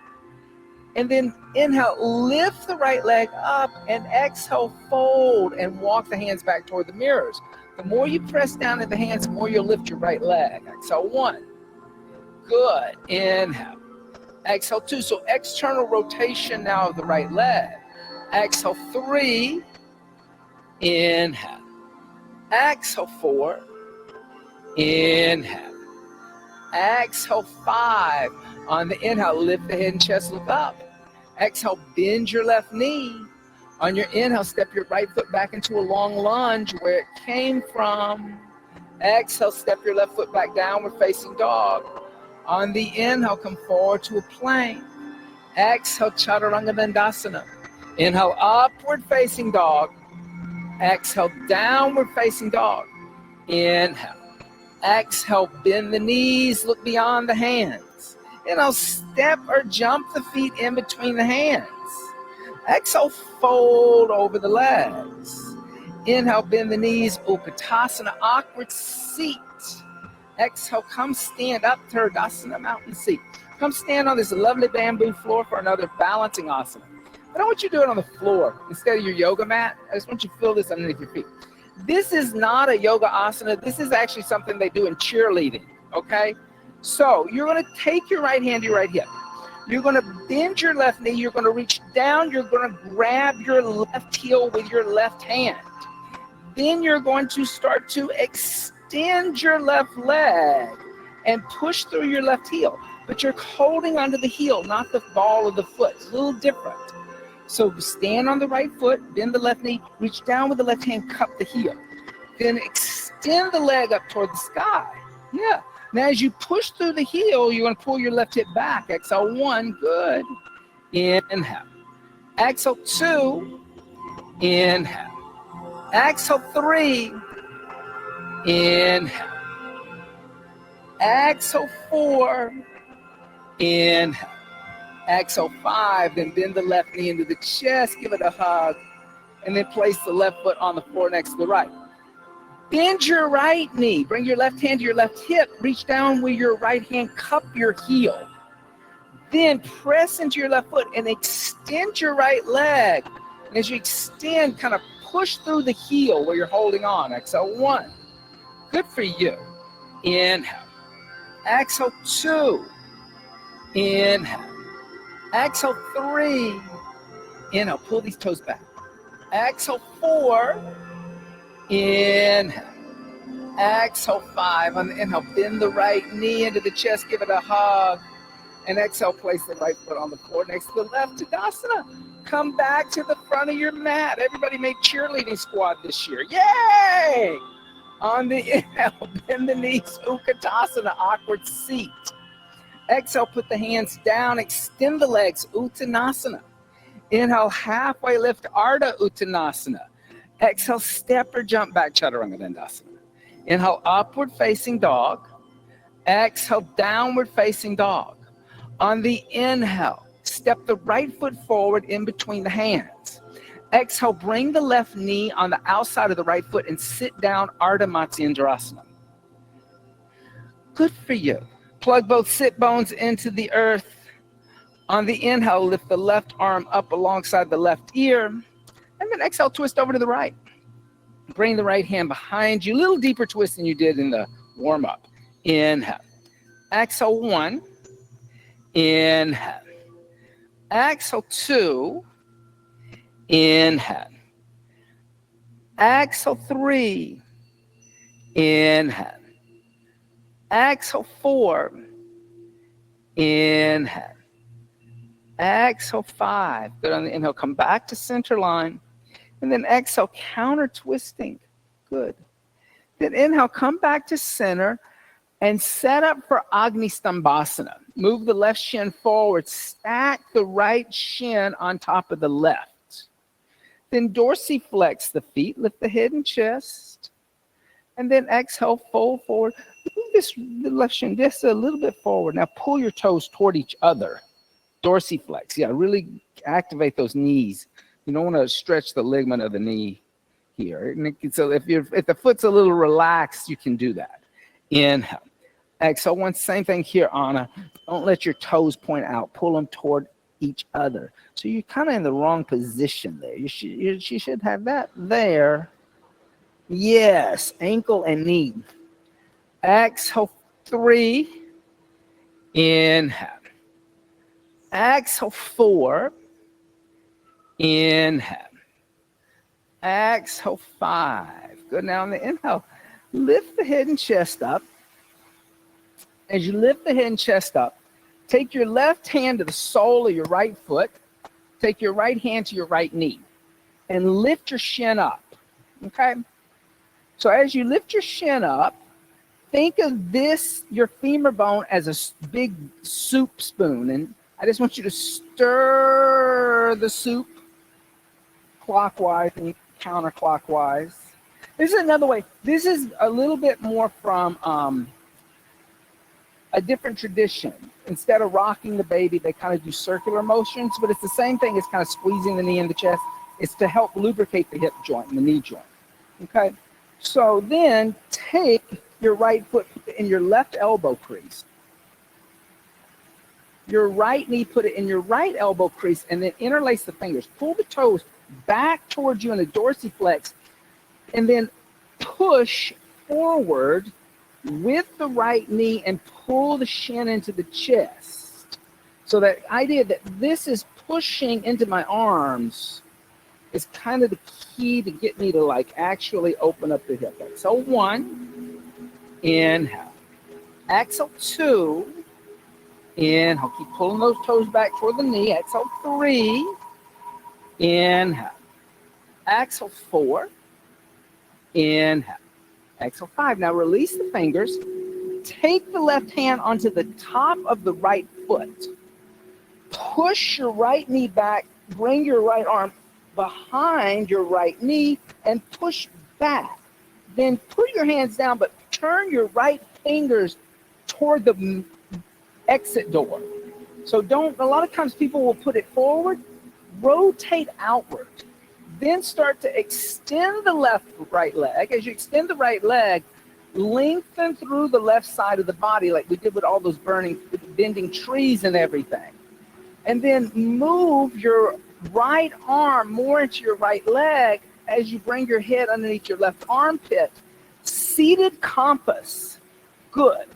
And then inhale, lift the right leg up, and exhale, fold and walk the hands back toward the mirrors. The more you press down at the hands, the more you'll lift your right leg. Exhale, 1. Good. Inhale. Exhale, 2. So external rotation now of the right leg. Exhale, 3. Inhale. Exhale, 4. Inhale. Exhale, 5. On the inhale, lift the head and chest, look up. Exhale, bend your left knee. On your inhale, step your right foot back into a long lunge where it came from. Exhale, step your left foot back downward facing dog. On the inhale, come forward to a plank. Exhale, chaturanga dandasana. Inhale, upward facing dog. Exhale, downward facing dog. Inhale. Exhale, bend the knees, look beyond the hands. Inhale, step or jump the feet in between the hands. Exhale, fold over the legs. Inhale, bend the knees, Utkatasana, awkward seat. Exhale, come stand up, Turdasana, mountain seat. Come stand on this lovely bamboo floor for another balancing asana. I don't want you to do it on the floor instead of your yoga mat. I just want you to feel this underneath your feet. This is not a yoga asana. This is actually something they do in cheerleading, okay? So you're going to take your right hand to your right hip. You're going to bend your left knee. You're going to reach down. You're going to grab your left heel with your left hand. Then you're going to start to extend your left leg and push through your left heel. But you're holding onto the heel, not the ball of the foot. It's a little different. So stand on the right foot, bend the left knee, reach down with the left hand, cup the heel. Then extend the leg up toward the sky. Yeah. Now as you push through the heel, you're going to pull your left hip back. Exhale, 1, good. Inhale. Exhale, 2. Inhale. Exhale, 3. Inhale. Exhale, 4. Inhale. Exhale, 5. Then bend the left knee into the chest, give it a hug, and then place the left foot on the floor next to the right. Bend your right knee. Bring your left hand to your left hip. Reach down with your right hand. Cup your heel. Then press into your left foot and extend your right leg. And as you extend, kind of push through the heel where you're holding on. Exhale, 1. Good for you. Inhale. Exhale, 2. Inhale. Exhale, 3. Inhale. Pull these toes back. Exhale, 4. Inhale. Exhale, 5. On the inhale, bend the right knee into the chest, give it a hug. And exhale, place the right foot on the floor next to the left. Tadasana. Come back to the front of your mat. Everybody made cheerleading squad this year. Yay! On the inhale, bend the knees, Utkatasana, awkward seat. Exhale, put the hands down, extend the legs, Uttanasana. Inhale, halfway lift, Ardha Uttanasana. Exhale, step or jump back, Chaturanga Dandasana. Inhale, upward facing dog. Exhale, downward facing dog. On the inhale, step the right foot forward in between the hands. Exhale, bring the left knee on the outside of the right foot and sit down, Ardha Matsyendrasana. Good for you. Plug both sit bones into the earth. On the inhale, lift the left arm up alongside the left ear. And then exhale, twist over to the right. Bring the right hand behind you. A little deeper twist than you did in the warm-up. Inhale. Exhale, 1. Inhale. Exhale, 2. Inhale. Exhale, 3. Inhale. Exhale, 4. Inhale. Exhale, 5. Good on the inhale. Come back to center line. And then exhale, counter twisting. Good. Then inhale, come back to center and set up for Agni Stambhasana. Move the left shin forward. Stack the right shin on top of the left. Then dorsiflex the feet. Lift the head and chest. And then exhale, fold forward. Move the left shin just a little bit forward. Now pull your toes toward each other. Dorsiflex. Yeah, really activate those knees. You don't want to stretch the ligament of the knee here. So if the foot's a little relaxed, you can do that. Inhale. Exhale. One, same thing here, Anna. Don't let your toes point out. Pull them toward each other. So you're kind of in the wrong position there. You should have that there. Yes, ankle and knee. Exhale, 3. Inhale. Exhale, 4. Inhale. Exhale, 5. Good. Now on the inhale, lift the head and chest up. As you lift the head and chest up, take your left hand to the sole of your right foot. Take your right hand to your right knee and lift your shin up. Okay? So as you lift your shin up, think of this, your femur bone, as a big soup spoon. And I just want you to stir the soup clockwise and counterclockwise. This is another way. This is a little bit more from a different tradition. Instead of rocking the baby, they kind of do circular motions, but it's the same thing as kind of squeezing the knee in the chest. It's to help lubricate the hip joint and the knee joint. Okay? So then take your right foot in your left elbow crease. Your right knee, put it in your right elbow crease, and then interlace the fingers. Pull the toes back towards you in the dorsiflex, and then push forward with the right knee and pull the shin into the chest. So that idea that this is pushing into my arms is kind of the key to get me to like actually open up the hip. So 1, inhale. Exhale, 2, inhale. Keep pulling those toes back toward the knee. Exhale, 3, inhale. Exhale, 4, inhale. Exhale, 5. Now release the fingers. Take the left hand onto the top of the right foot. Push your right knee back. Bring your right arm behind your right knee and push back. Then put your hands down, but turn your right fingers toward the exit door. So a lot of times people will put it forward, rotate outward. Then start to extend the right leg. As you extend the right leg, lengthen through the left side of the body like we did with all those bending trees and everything. And then move your right arm more into your right leg as you bring your head underneath your left armpit. Seated compass. Good.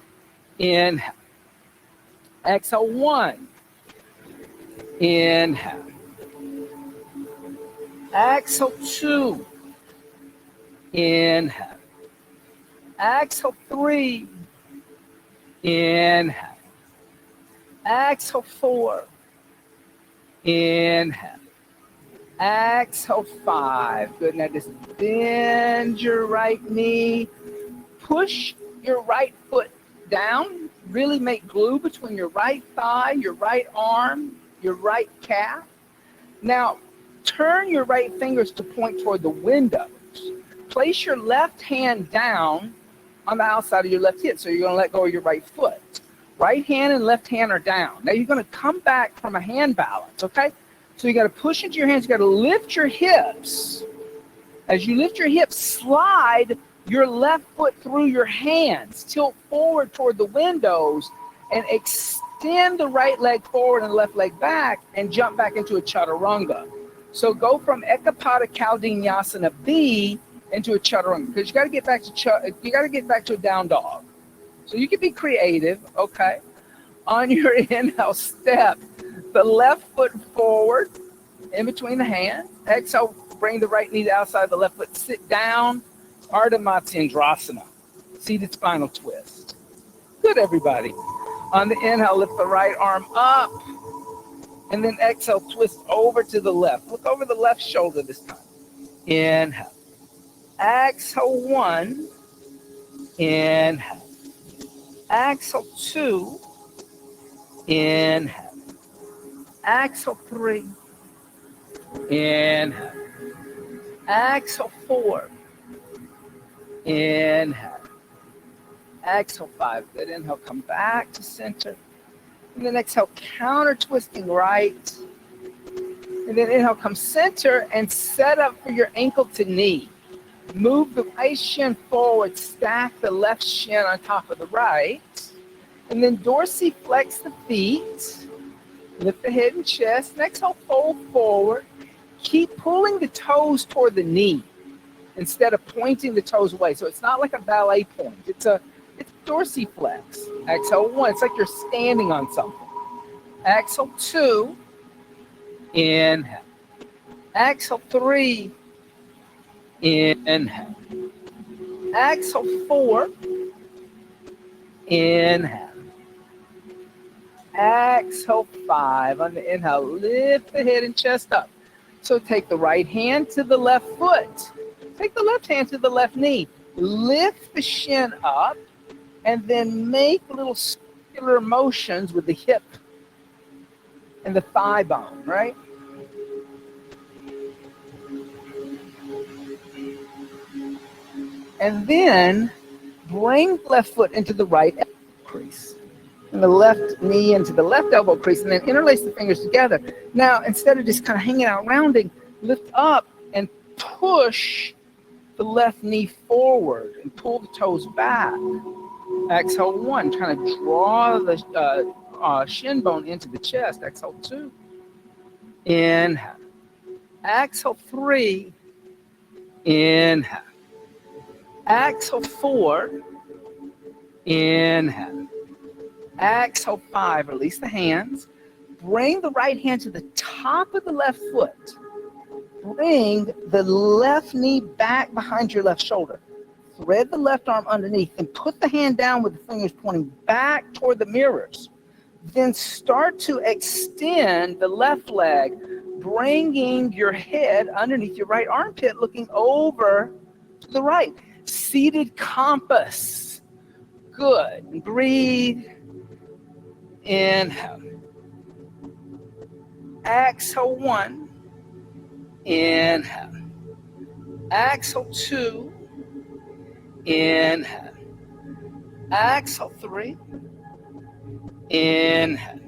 Inhale. Exhale, 1. Inhale. Exhale, 2. Inhale. Exhale, 3. Inhale. Exhale, 4. Inhale. Exhale, 5. Good. Now just bend your right knee. Push your right foot down. Really make glue between your right thigh, your right arm, your right calf. Now, turn your right fingers to point toward the windows. Place your left hand down on the outside of your left hip. So you're going to let go of your right foot. Right hand and left hand are down. Now you're going to come back from a hand balance, okay? So you got to push into your hands. You got to lift your hips. As you lift your hips, slide your left foot through your hands. Tilt forward toward the windows and extend the right leg forward and left leg back and jump back into a chaturanga. So go from Ekapada Vinyasa B into a chaturanga because you got to get back to a down dog. So you can be creative, okay? On your inhale, step the left foot forward in between the hands. Exhale, bring the right knee to the outside of the left foot. Sit down, Ardha Matsyendrasana, seated spinal twist. Good, everybody. On the inhale, lift the right arm up. And then exhale, twist over to the left. Look over the left shoulder this time. Inhale. Exhale, 1. Inhale. Exhale, 2. Inhale. Exhale, 3. Inhale. Exhale, 4. Inhale. Exhale, 5. Good. Inhale, come back to center. And then exhale, counter twisting right. And then inhale, come center and set up for your ankle to knee. Move the right shin forward, stack the left shin on top of the right, and then dorsiflex the feet, lift the head and chest. Next, I'll fold forward. Keep pulling the toes toward the knee instead of pointing the toes away. So it's not like a ballet point. It's dorsiflex. Exhale 1. It's like you're standing on something. Exhale 2. Inhale. Exhale 3. Inhale. Exhale 4. Inhale. Exhale 5. On the inhale, lift the head and chest up. So take the right hand to the left foot. Take the left hand to the left knee. Lift the shin up and then make little circular motions with the hip and the thigh bone, right? And then bring the left foot into the right elbow crease and the left knee into the left elbow crease, and then interlace the fingers together. Now, instead of just kind of hanging out rounding, lift up and push the left knee forward and pull the toes back. Exhale 1, trying to draw the shin bone into the chest. Exhale 2. Inhale. Exhale 3. Inhale. Exhale 4. Inhale. Exhale 5. Release the hands. Bring the right hand to the top of the left foot. Bring the left knee back behind your left shoulder. Thread the left arm underneath and put the hand down with the fingers pointing back toward the mirrors. Then start to extend the left leg, bringing your head underneath your right armpit, looking over to the right. Seated compass. Good. Breathe. Inhale. Exhale 1. Inhale. Exhale 2. Inhale. Exhale 3. Inhale.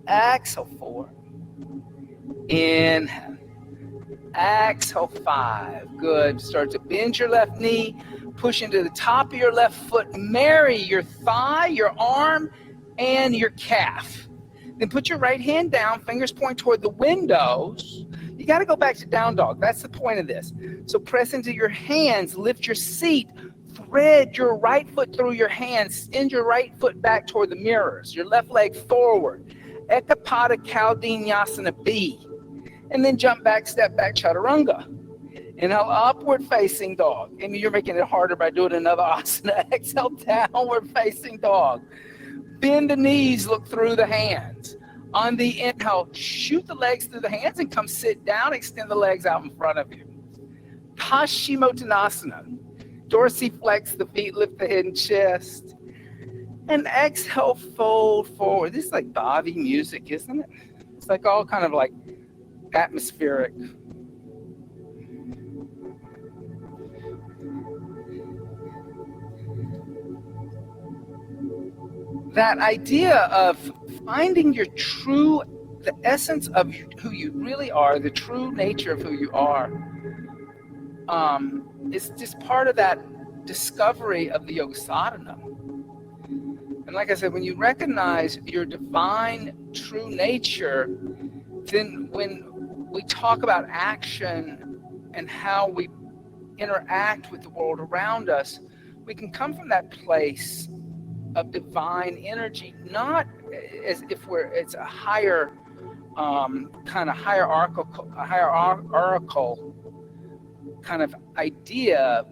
Exhale 4. Inhale. Exhale 5. Good. Start to bend your left knee. Push into the top of your left foot. Marry your thigh, your arm, and your calf. Then put your right hand down. Fingers point toward the windows. You got to go back to down dog. That's the point of this. So press into your hands. Lift your seat. Thread your right foot through your hands. Send your right foot back toward the mirrors. Your left leg forward. Ekapada Cow Vinyasa B. And then jump back, step back, chaturanga. Inhale, upward facing dog. And you're making it harder by doing another asana. Exhale, downward facing dog. Bend the knees, look through the hands. On the inhale, shoot the legs through the hands and come sit down. Extend the legs out in front of you. Paschimottanasana. Dorsiflex the feet, lift the head and chest. And exhale, fold forward. This is like body music, isn't it? It's like all kind of like atmospheric. That idea of finding your true, the essence of who you really are, the true nature of who you are, is just part of that discovery of the yoga sadhana. And like I said, when you recognize your divine true nature, then when we talk about action and how we interact with the world around us, we can come from that place of divine energy, not as if it's a higher kind of hierarchical kind of idea,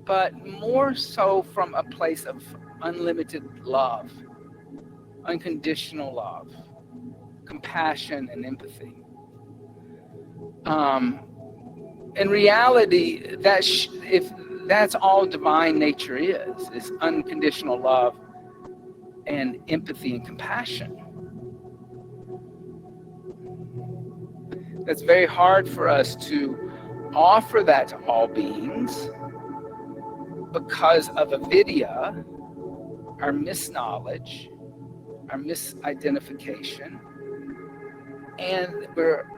but more so from a place of unlimited love, unconditional love, compassion, and empathy. In reality, if that's all divine nature is unconditional love and empathy and compassion. It's very hard for us to offer that to all beings because of avidya, our misknowledge, our misidentification, and we're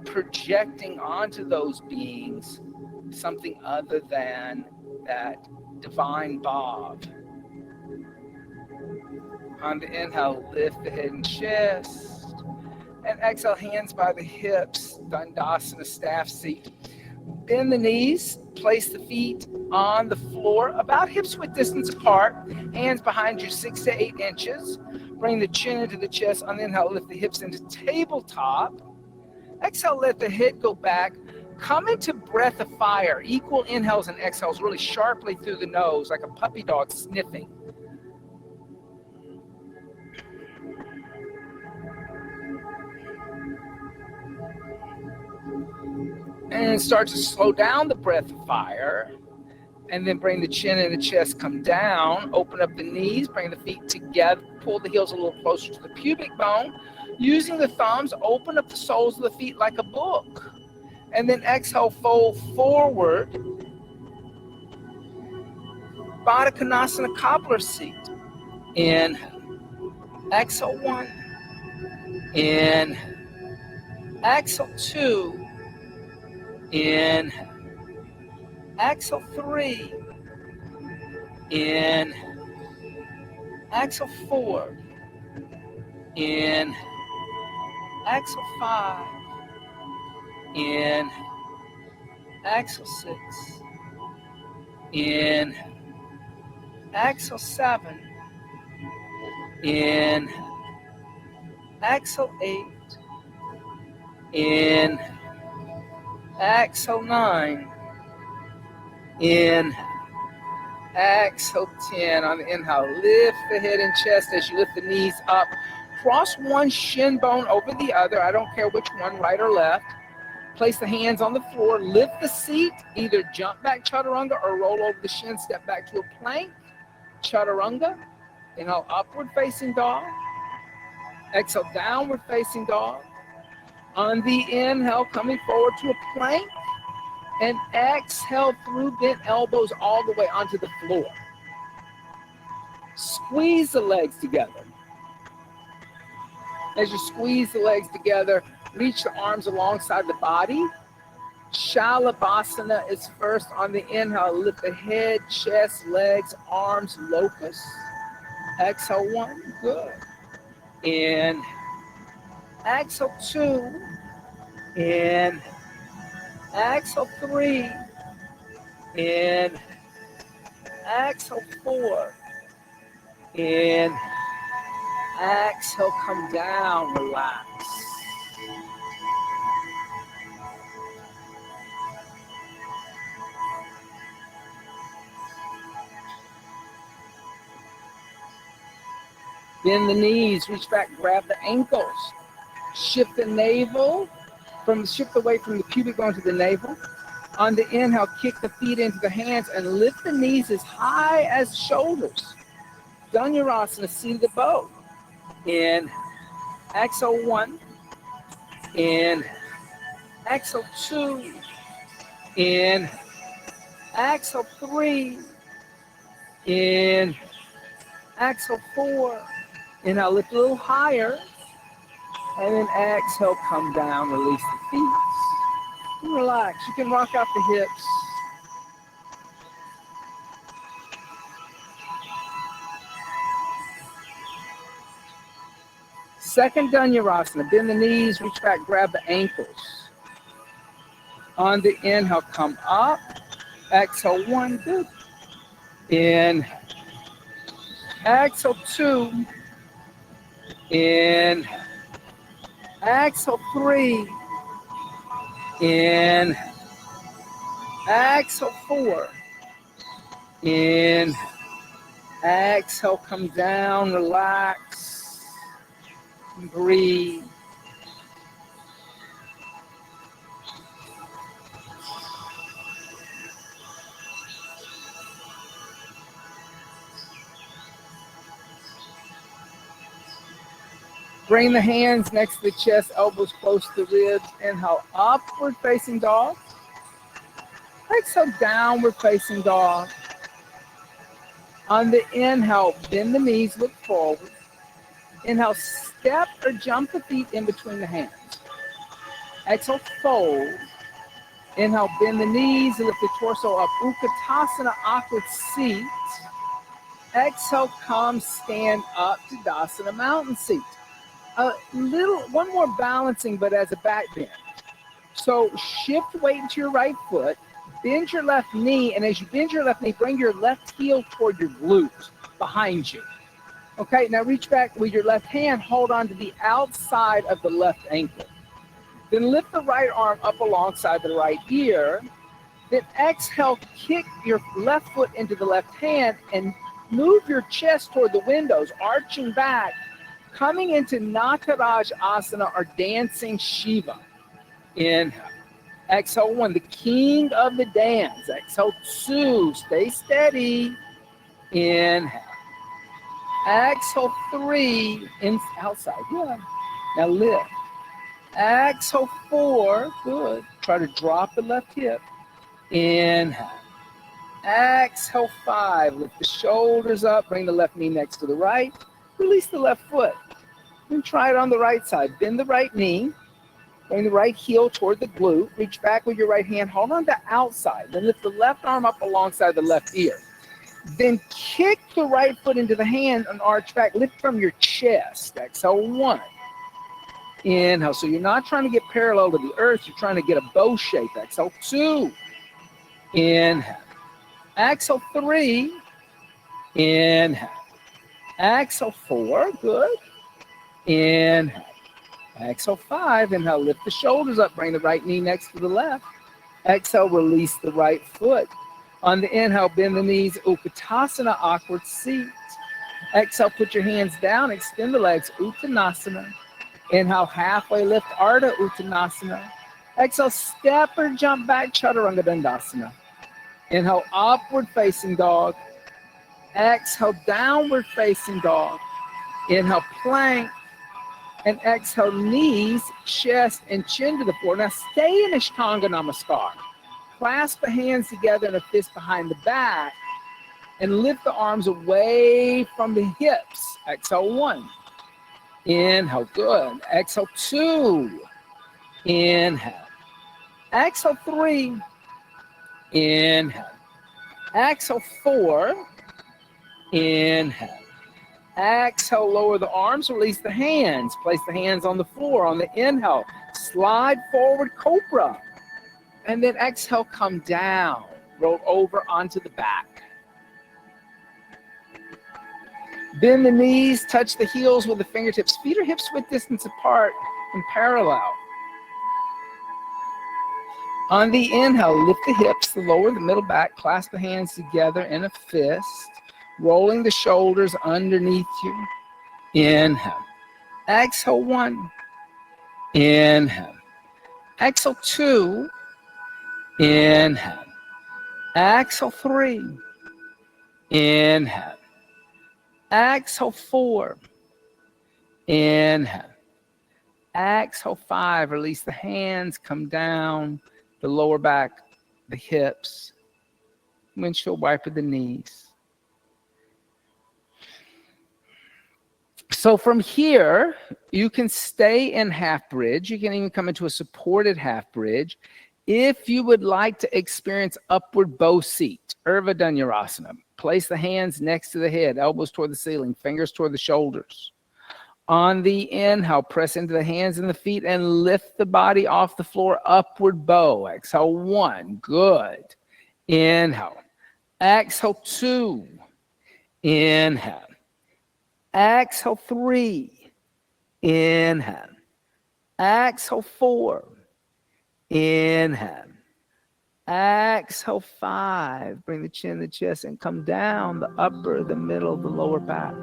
projecting onto those beings something other than that divine bob. On the inhale, lift the head and chest. And exhale, hands by the hips, Dandasana staff seat. Bend the knees, place the feet on the floor, about hips width distance apart, hands behind you 6 to 8 inches. Bring the chin into the chest. On the inhale, lift the hips into tabletop. Exhale, let the head go back. Come into breath of fire. Equal inhales and exhales really sharply through the nose, like a puppy dog sniffing. And start to slow down the breath of fire. And then bring the chin and the chest, come down, open up the knees, bring the feet together, pull the heels a little closer to the pubic bone. Using the thumbs, open up the soles of the feet like a book. And then exhale, fold forward. Baddha Konasana cobbler seat. In, exhale 1. In, exhale 2. In, exhale 3. In, exhale 4. In, exhale 5. In, exhale 6. In, exhale 7. In, exhale 8. In, exhale 9. In, exhale 10. On the inhale, lift the head and chest as you lift the knees up. Cross one shin bone over the other. I don't care which one, right or left. Place the hands on the floor. Lift the seat. Either jump back chaturanga or roll over the shin. Step back to a plank. Chaturanga. Inhale, upward facing dog. Exhale, downward facing dog. On the inhale, coming forward to a plank. And exhale through bent elbows all the way onto the floor. Squeeze the legs together. As you squeeze the legs together, reach the arms alongside the body. Shalabhasana is first. On the inhale, lift the head, chest, legs, arms, locust. Exhale 1, good. In, exhale 2. In, exhale 3. In, exhale 4. In, exhale, come down, relax. Bend the knees, reach back, grab the ankles. Shift the navel, shift away from the pubic bone to the navel. On the inhale, kick the feet into the hands and lift the knees as high as shoulders. Dhanurasana, seat of the bow. In, exhale 1. In, exhale 2. In, exhale 3. In, exhale 4. Inhale, lift a little higher. And then exhale, come down, release the feet. And relax. You can rock out the hips. Second Dhanurasana. Bend the knees, reach back, grab the ankles. On the inhale, come up. Exhale 1, good. In, exhale 2. In, exhale 3. In, exhale 4. In, exhale, come down, relax, breathe. Bring the hands next to the chest, elbows close to the ribs. Inhale, upward facing dog. Exhale, downward facing dog. On the inhale, bend the knees, look forward. Inhale, step or jump the feet in between the hands. Exhale, fold. Inhale, bend the knees, lift the torso up. Utkatasana, awkward seat. Exhale, come, stand up to Dasana, mountain seat. One more balancing, but as a back bend. So shift weight into your right foot, bend your left knee, and as you bend your left knee, bring your left heel toward your glute behind you. Okay, now reach back with your left hand, hold on to the outside of the left ankle. Then lift the right arm up alongside the right ear. Then exhale, kick your left foot into the left hand and move your chest toward the windows, arching back, coming into Nataraj Asana or dancing Shiva. Inhale. Exhale 1, the king of the dance. Exhale 2, stay steady. Inhale. Exhale 3, outside. Yeah. Now lift. Exhale 4, good. Try to drop the left hip. Inhale. Exhale 5, lift the shoulders up, bring the left knee next to the right. Release the left foot. Then try it on the right side. Bend the right knee. Bring the right heel toward the glute. Reach back with your right hand. Hold on the outside. Then lift the left arm up alongside the left ear. Then kick the right foot into the hand and arch back. Lift from your chest. Exhale 1. Inhale. So you're not trying to get parallel to the earth. You're trying to get a bow shape. Exhale 2. Inhale. Exhale 3. Inhale. Exhale 4. Good. Inhale. Exhale 5. Inhale. Lift the shoulders up. Bring the right knee next to the left. Exhale. Release the right foot. On the inhale, bend the knees. Utkatasana, awkward seat. Exhale. Put your hands down. Extend the legs. Uttanasana. Inhale. Halfway lift. Ardha Uttanasana. Exhale. Step or jump back. Chaturanga Dandasana. Inhale. Upward facing dog. Exhale. Downward facing dog. Inhale. Plank. And exhale, knees, chest, and chin to the floor. Now stay in Ashtanga Namaskar. Clasp the hands together in a fist behind the back and lift the arms away from the hips. Exhale 1. Inhale, good. Exhale 2. Inhale. Exhale 3. Inhale. Exhale 4. Inhale. Exhale, lower the arms, release the hands. Place the hands on the floor. On the inhale, slide forward, cobra. And then exhale, come down. Roll over onto the back. Bend the knees, touch the heels with the fingertips. Feet are hips width distance apart and parallel. On the inhale, lift the hips, the lower, the middle back. Clasp the hands together in a fist. Rolling the shoulders underneath you. Inhale. Exhale 1. Inhale. Exhale 2. Inhale. Exhale 3. Inhale. Exhale 4. Inhale. Exhale 5. Release the hands. Come down. The lower back. The hips. Windshield wiper the knees. So from here, you can stay in half bridge. You can even come into a supported half bridge. If you would like to experience upward bow seat, Urdhva Dhanurasana, place the hands next to the head, elbows toward the ceiling, fingers toward the shoulders. On the inhale, press into the hands and the feet and lift the body off the floor, upward bow. Exhale 1, good. Inhale. Exhale 2. Inhale. Exhale 3. Inhale. Exhale 4. Inhale. Exhale 5. Bring the chin, the chest, and come down the upper, the middle, the lower back.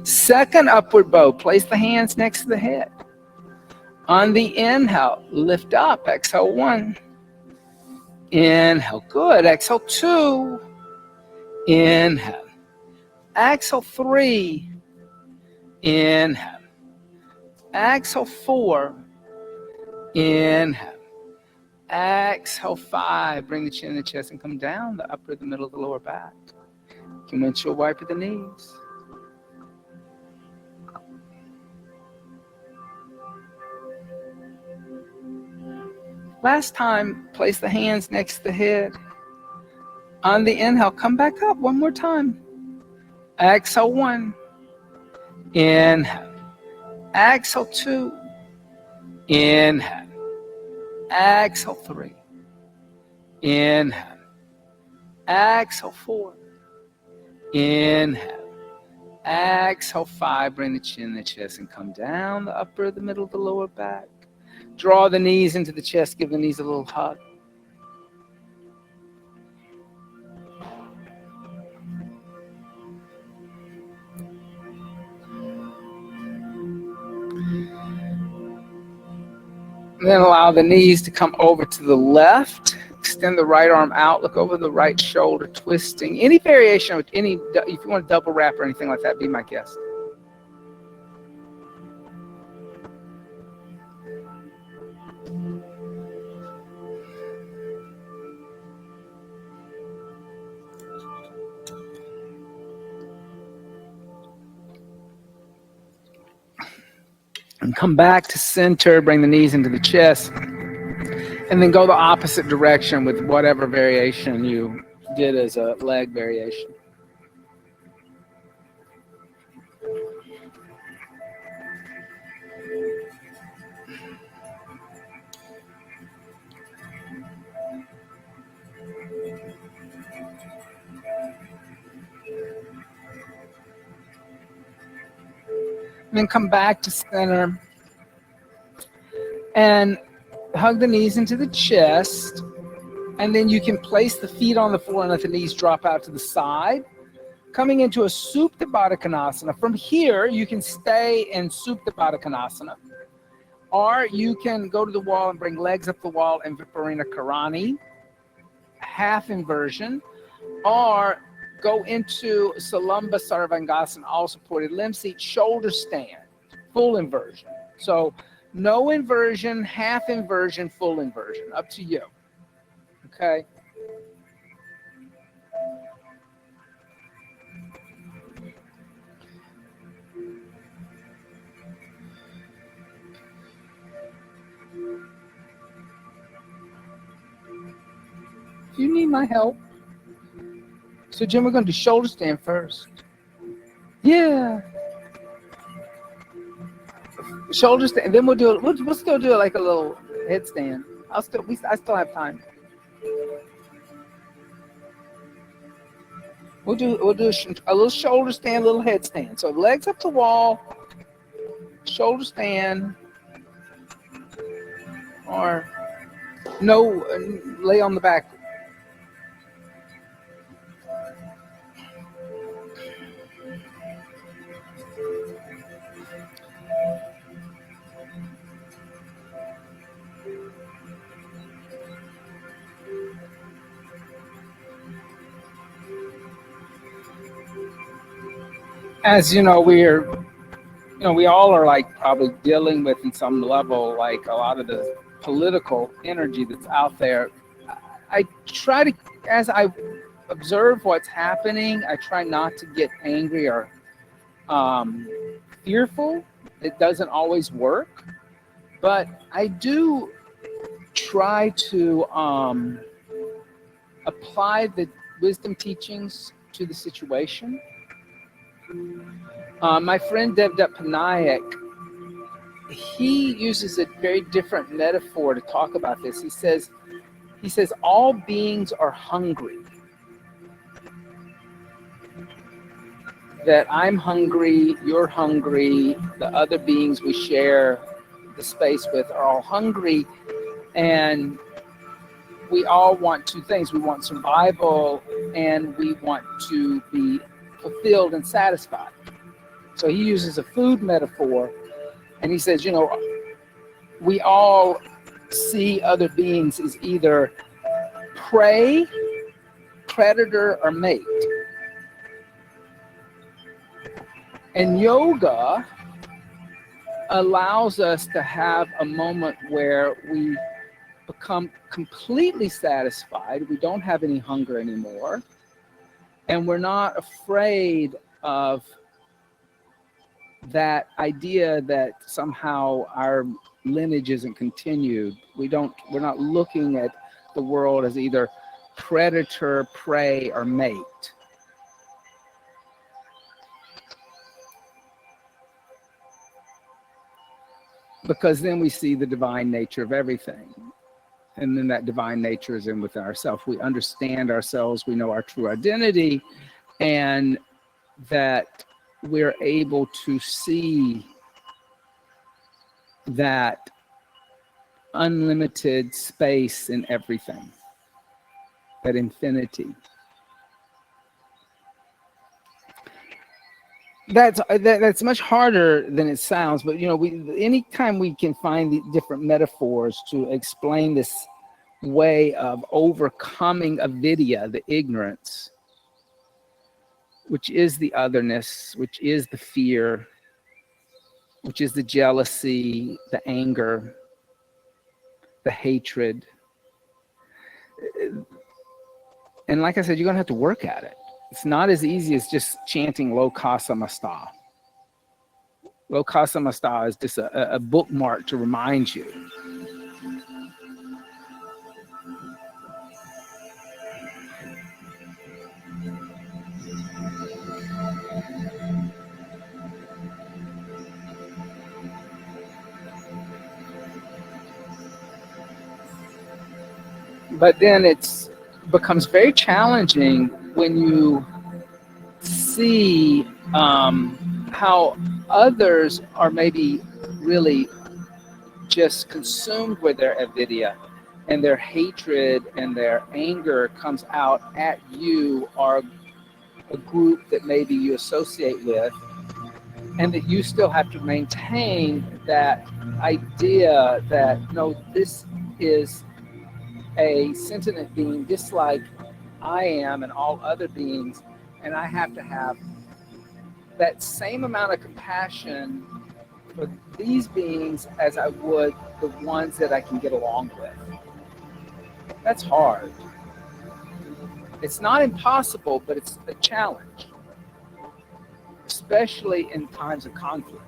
Second upward bow, place the hands next to the head. On the inhale, lift up. Exhale 1. Inhale, good. Exhale 2. Inhale. Exhale 3. Inhale. Exhale 4. Inhale. Exhale 5. Bring the chin and the chest and come down the upper, the middle, the lower back. You can windshield wiper the knees. Last time, place the hands next to the head. On the inhale, come back up one more time. Exhale 1. Inhale. Exhale 2. Inhale. Exhale 3. Inhale. Exhale 4. Inhale. Exhale 5. Bring the chin to the chest and come down the upper, the middle, the lower back. Draw the knees into the chest. Give the knees a little hug. And then allow the knees to come over to the left. Extend the right arm out. Look over the right shoulder, twisting. Any variation, if you want to double wrap or anything like that, be my guest. And come back to center. Bring the knees into the chest. And then go the opposite direction with whatever variation you did as a leg variation. And then come back to center. And hug the knees into the chest. And then you can place the feet on the floor and let the knees drop out to the side. Coming into a Supta Baddha Konasana. From here, you can stay in Supta Baddha Konasana. Or you can go to the wall and bring legs up the wall in Viparita Karani, half inversion. Or go into Salamba Sarvangasana, all supported limb seat, shoulder stand, full inversion. So no inversion, half inversion, full inversion, up to you. Okay. If you need my help. So Jim, we're going to do shoulder stand first. Yeah. Shoulder stand, and then we'll still do it like a little headstand. I still have time. We'll do a little shoulder stand, a little headstand. So legs up the wall, shoulder stand, or no, lay on the back. As you know, we all are like probably dealing with in some level, like a lot of the political energy that's out there. I try to, as I observe what's happening, I try not to get angry or fearful. It doesn't always work, but I do try to apply the wisdom teachings to the situation. My friend Devdutt Panayak, he uses a very different metaphor to talk about this. He says all beings are hungry. That I'm hungry, you're hungry, the other beings we share the space with are all hungry, and we all want two things. We want survival, and we want to be fulfilled and satisfied. So he uses a food metaphor, and he says, we all see other beings as either prey, predator, or mate. And yoga allows us to have a moment where we become completely satisfied. We don't have any hunger anymore. And we're not afraid of that idea that somehow our lineage isn't continued. We're not looking at the world as either predator, prey, or mate. Because then we see the divine nature of everything. And then that divine nature is in within ourselves. We understand ourselves, we know our true identity, and that we're able to see that unlimited space in everything, that infinity. That's much harder than it sounds, but anytime we can find the different metaphors to explain this way of overcoming avidya, the ignorance, which is the otherness, which is the fear, which is the jealousy, the anger, the hatred. And like I said, you're going to have to work at it. It's not as easy as just chanting Lokasa Masta. Lokasa Masta is just a bookmark to remind you. But then it becomes very challenging when you see how others are maybe really just consumed with their avidya, and their hatred and their anger comes out at you or a group that maybe you associate with, and that you still have to maintain that idea that no, this is a sentient being just like I am and all other beings, and I have to have that same amount of compassion for these beings as I would the ones that I can get along with. That's hard. It's not impossible, but it's a challenge, especially in times of conflict.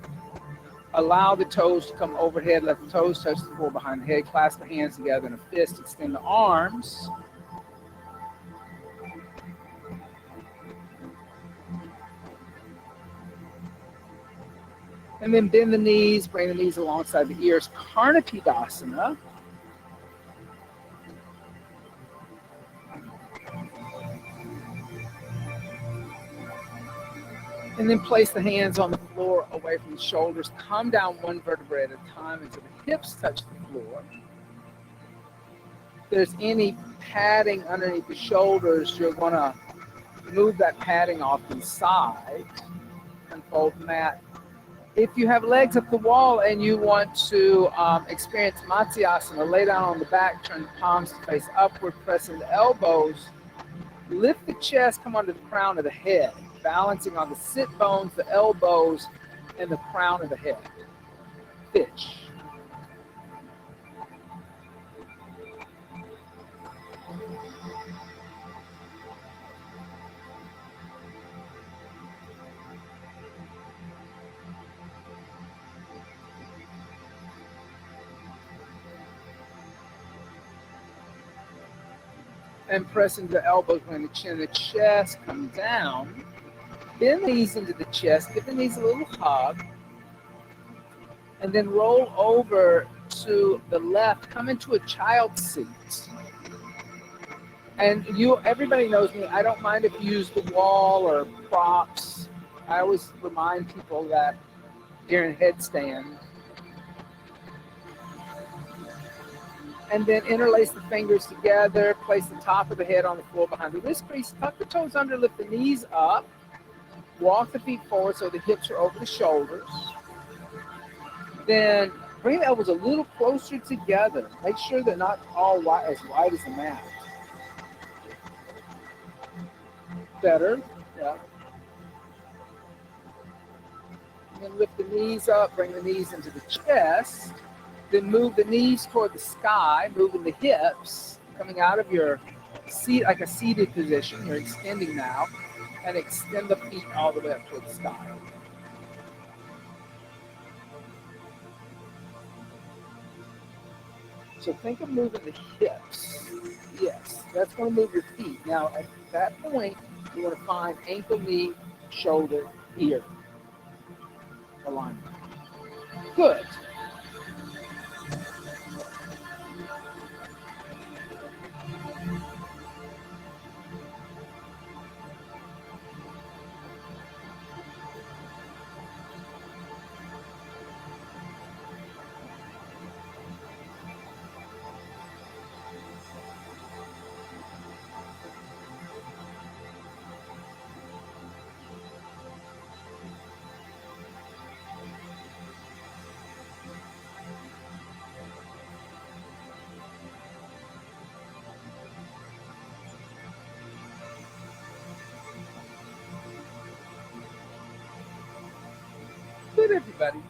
Allow the toes to come overhead, let the toes touch the floor behind the head, clasp the hands together in a fist, extend the arms. And then bend the knees, bring the knees alongside the ears, Karnapidasana. And then place the hands on the floor away from the shoulders. Come down one vertebrae at a time until the hips touch the floor. If there's any padding underneath the shoulders, you're going to move that padding off to the side and fold the mat. If you have legs up the wall and you want to experience Matsyasana, lay down on the back, turn the palms to face upward, pressing the elbows, lift the chest, come onto the crown of the head, balancing on the sit bones, the elbows, and the crown of the head. Fish. And pressing the elbows when the chin and the chest come down. Bend the knees into the chest, give the knees a little hug, and then roll over to the left, come into a child's seat. And everybody knows me, I don't mind if you use the wall or props. I always remind people that during headstand. And then interlace the fingers together, place the top of the head on the floor behind the wrist crease, tuck the toes under, lift the knees up, walk the feet forward so the hips are over the shoulders. Then bring the elbows a little closer together. Make sure they're not all as wide as the mat. Better, yeah. And then lift the knees up, bring the knees into the chest. Then move the knees toward the sky, moving the hips, coming out of your seat like a seated position. You're extending now, and extend the feet all the way up toward the sky. So think of moving the hips. Yes, that's going to move your feet. Now, at that point, you want to find ankle, knee, shoulder, ear alignment. Good. Good, everybody.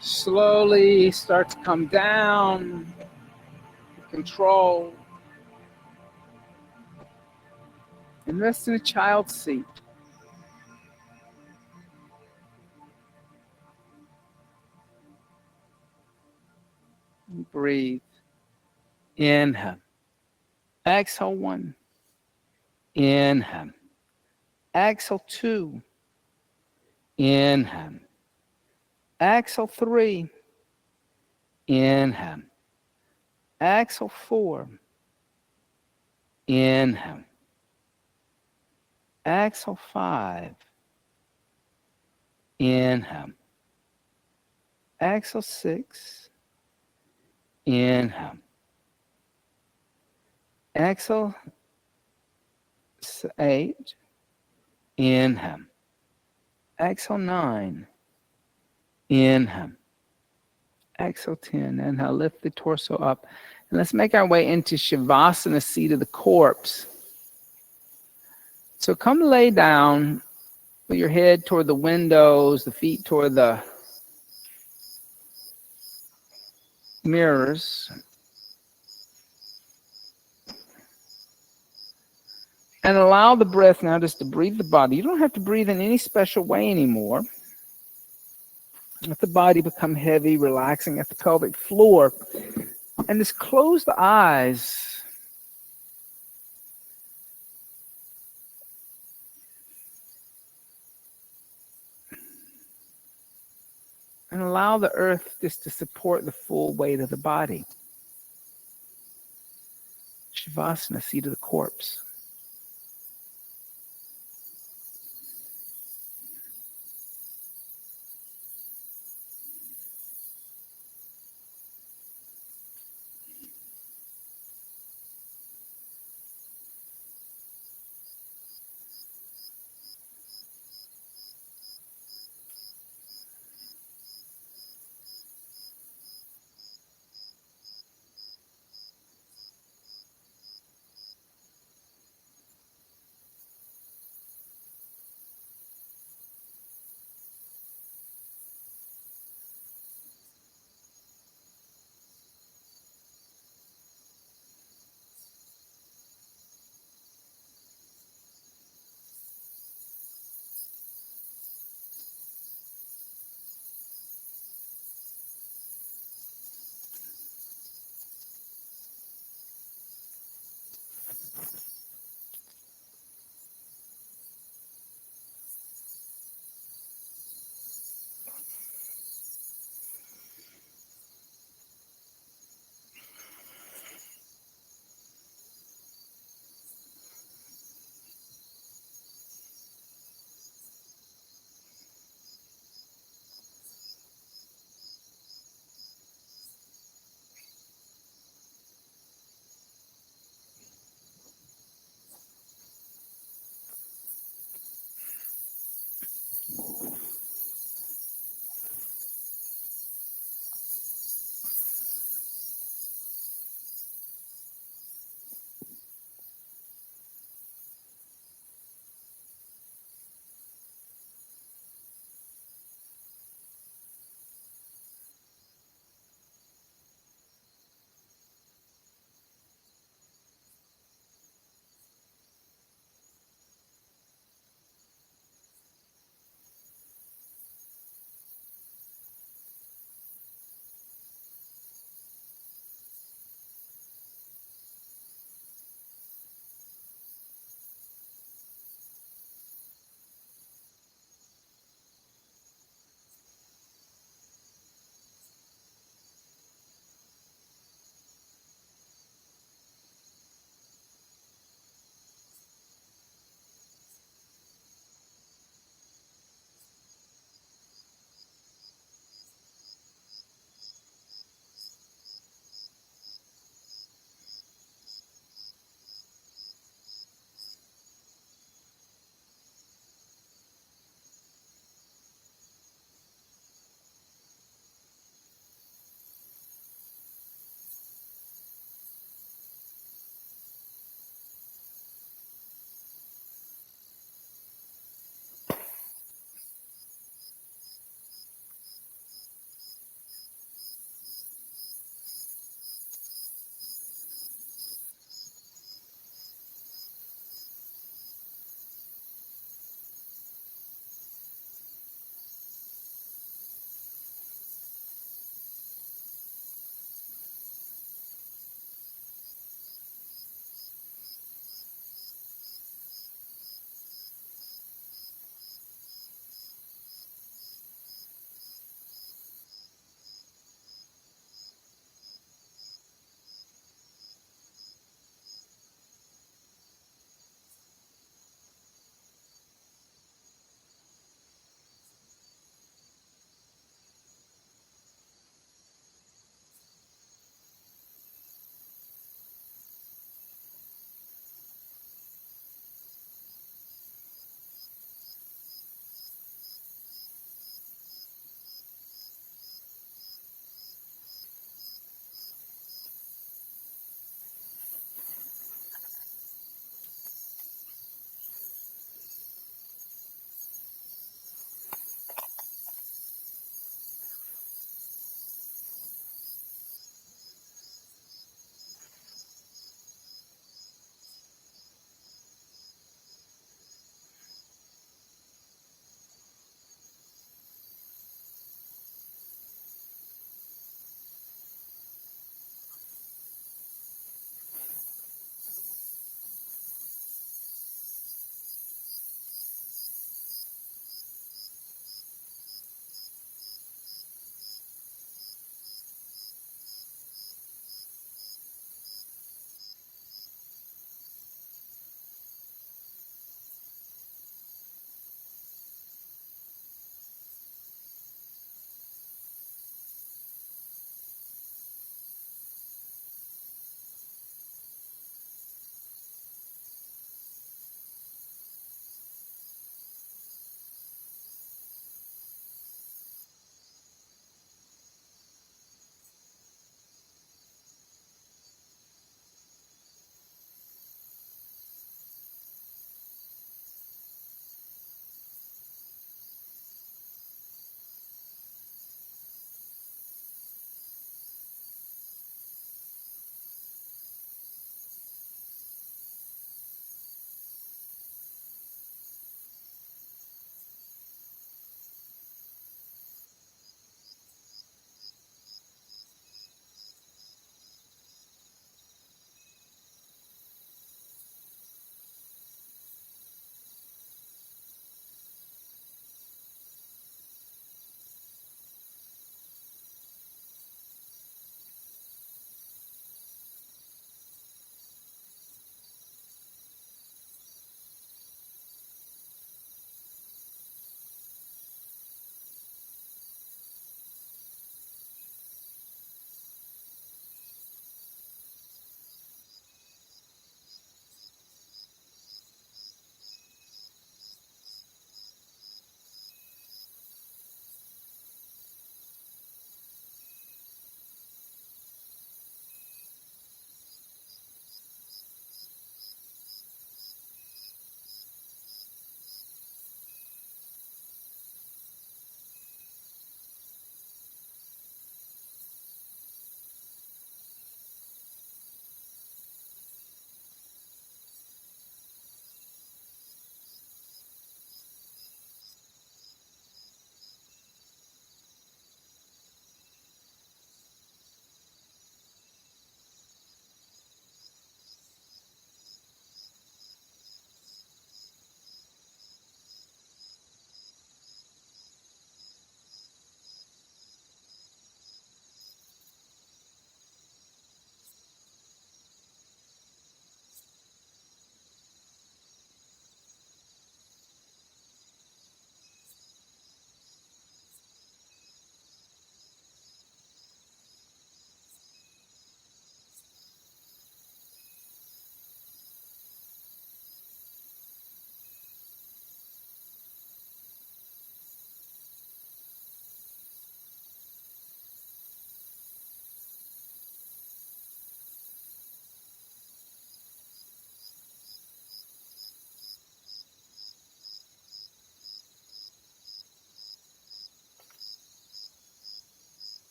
Slowly start to come down. Control. And rest in a child's seat. And breathe. Inhale. Exhale 1. Inhale. Exhale 2. Inhale. Exhale 3. Inhale. Exhale 4. Inhale. Exhale 5. Inhale. Exhale 6. Inhale. Exhale 8. Inhale. Exhale 9. Inhale. Exhale 10. Inhale. Lift the torso up. And let's make our way into Shavasana, seat of the corpse. So come lay down with your head toward the windows, the feet toward the mirrors. And allow the breath now just to breathe the body. You don't have to breathe in any special way anymore. Let the body become heavy, relaxing at the pelvic floor. And just close the eyes. And allow the earth just to support the full weight of the body. Shavasana, seat of the corpse.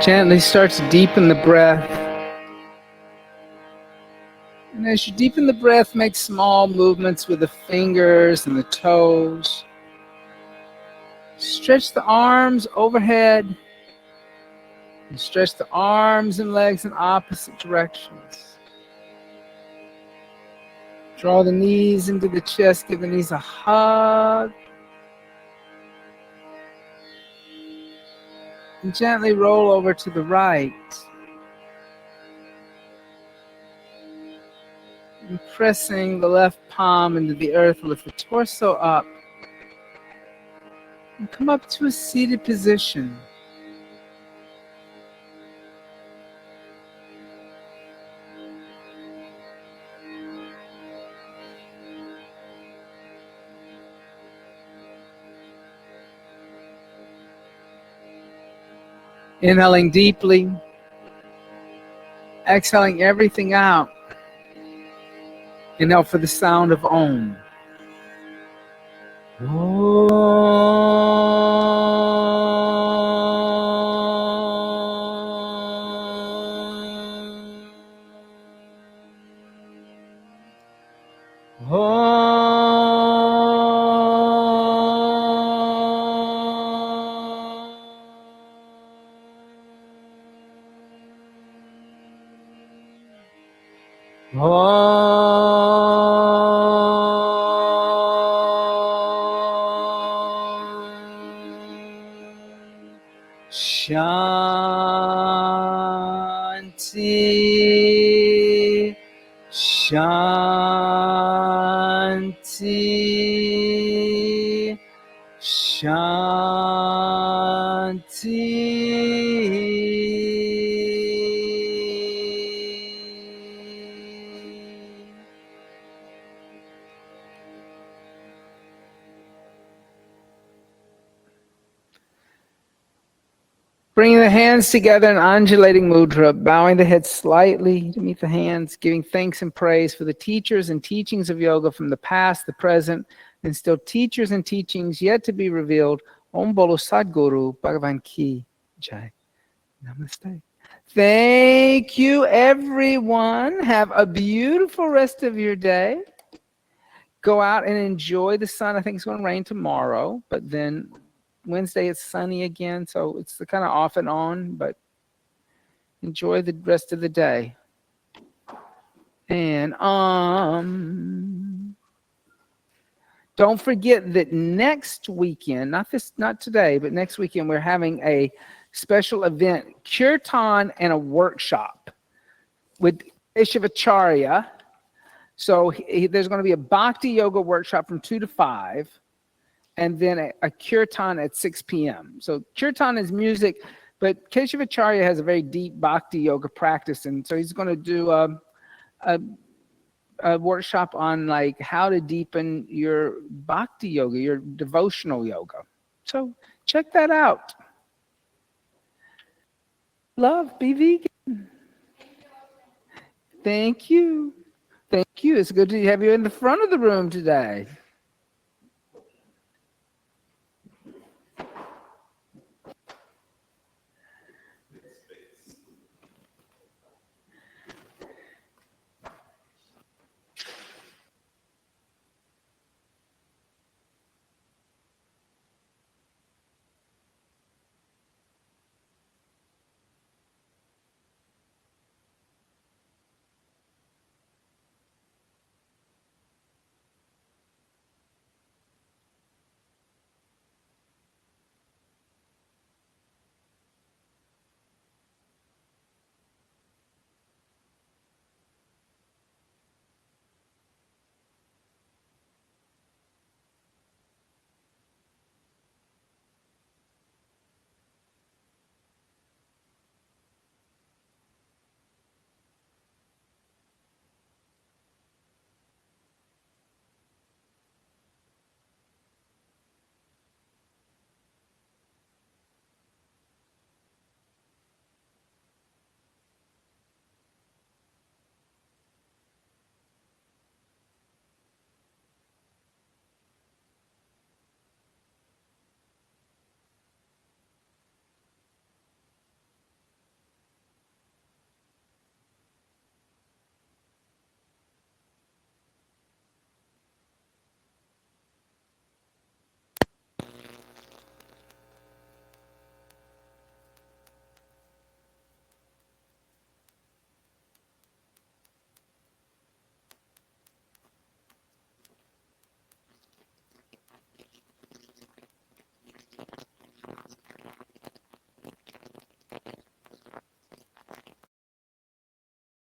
Gently start to deepen the breath. And as you deepen the breath, make small movements with the fingers and the toes. Stretch the arms overhead. And stretch the arms and legs in opposite directions. Draw the knees into the chest, give the knees a hug. And gently roll over to the right. And pressing the left palm into the earth with the torso up. And come up to a seated position. Inhaling deeply, exhaling everything out. Inhale for the sound of Om. Shanti, Shanti, Shanti. Bringing the hands together in undulating mudra, bowing the head slightly to meet the hands, giving thanks and praise for the teachers and teachings of yoga from the past, the present, and still teachers and teachings yet to be revealed. Om Bolo Sadguru Bhagavan Ki Jai. Namaste. Thank you, everyone. Have a beautiful rest of your day. Go out and enjoy the sun. I think it's going to rain tomorrow, but then Wednesday it's sunny again, so it's kind of off and on, but enjoy the rest of the day. And don't forget that next weekend, not today, but next weekend, we're having a special event, kirtan and a workshop with Keshavacharya. So there's going to be a bhakti yoga workshop from 2 to 5. And then a kirtan at 6 p.m. So kirtan is music, but Keshavacharya has a very deep bhakti yoga practice, and so he's going to do a workshop on like how to deepen your bhakti yoga, your devotional yoga. So check that out. Love, be vegan. Thank you. Thank you. It's good to have you in the front of the room today.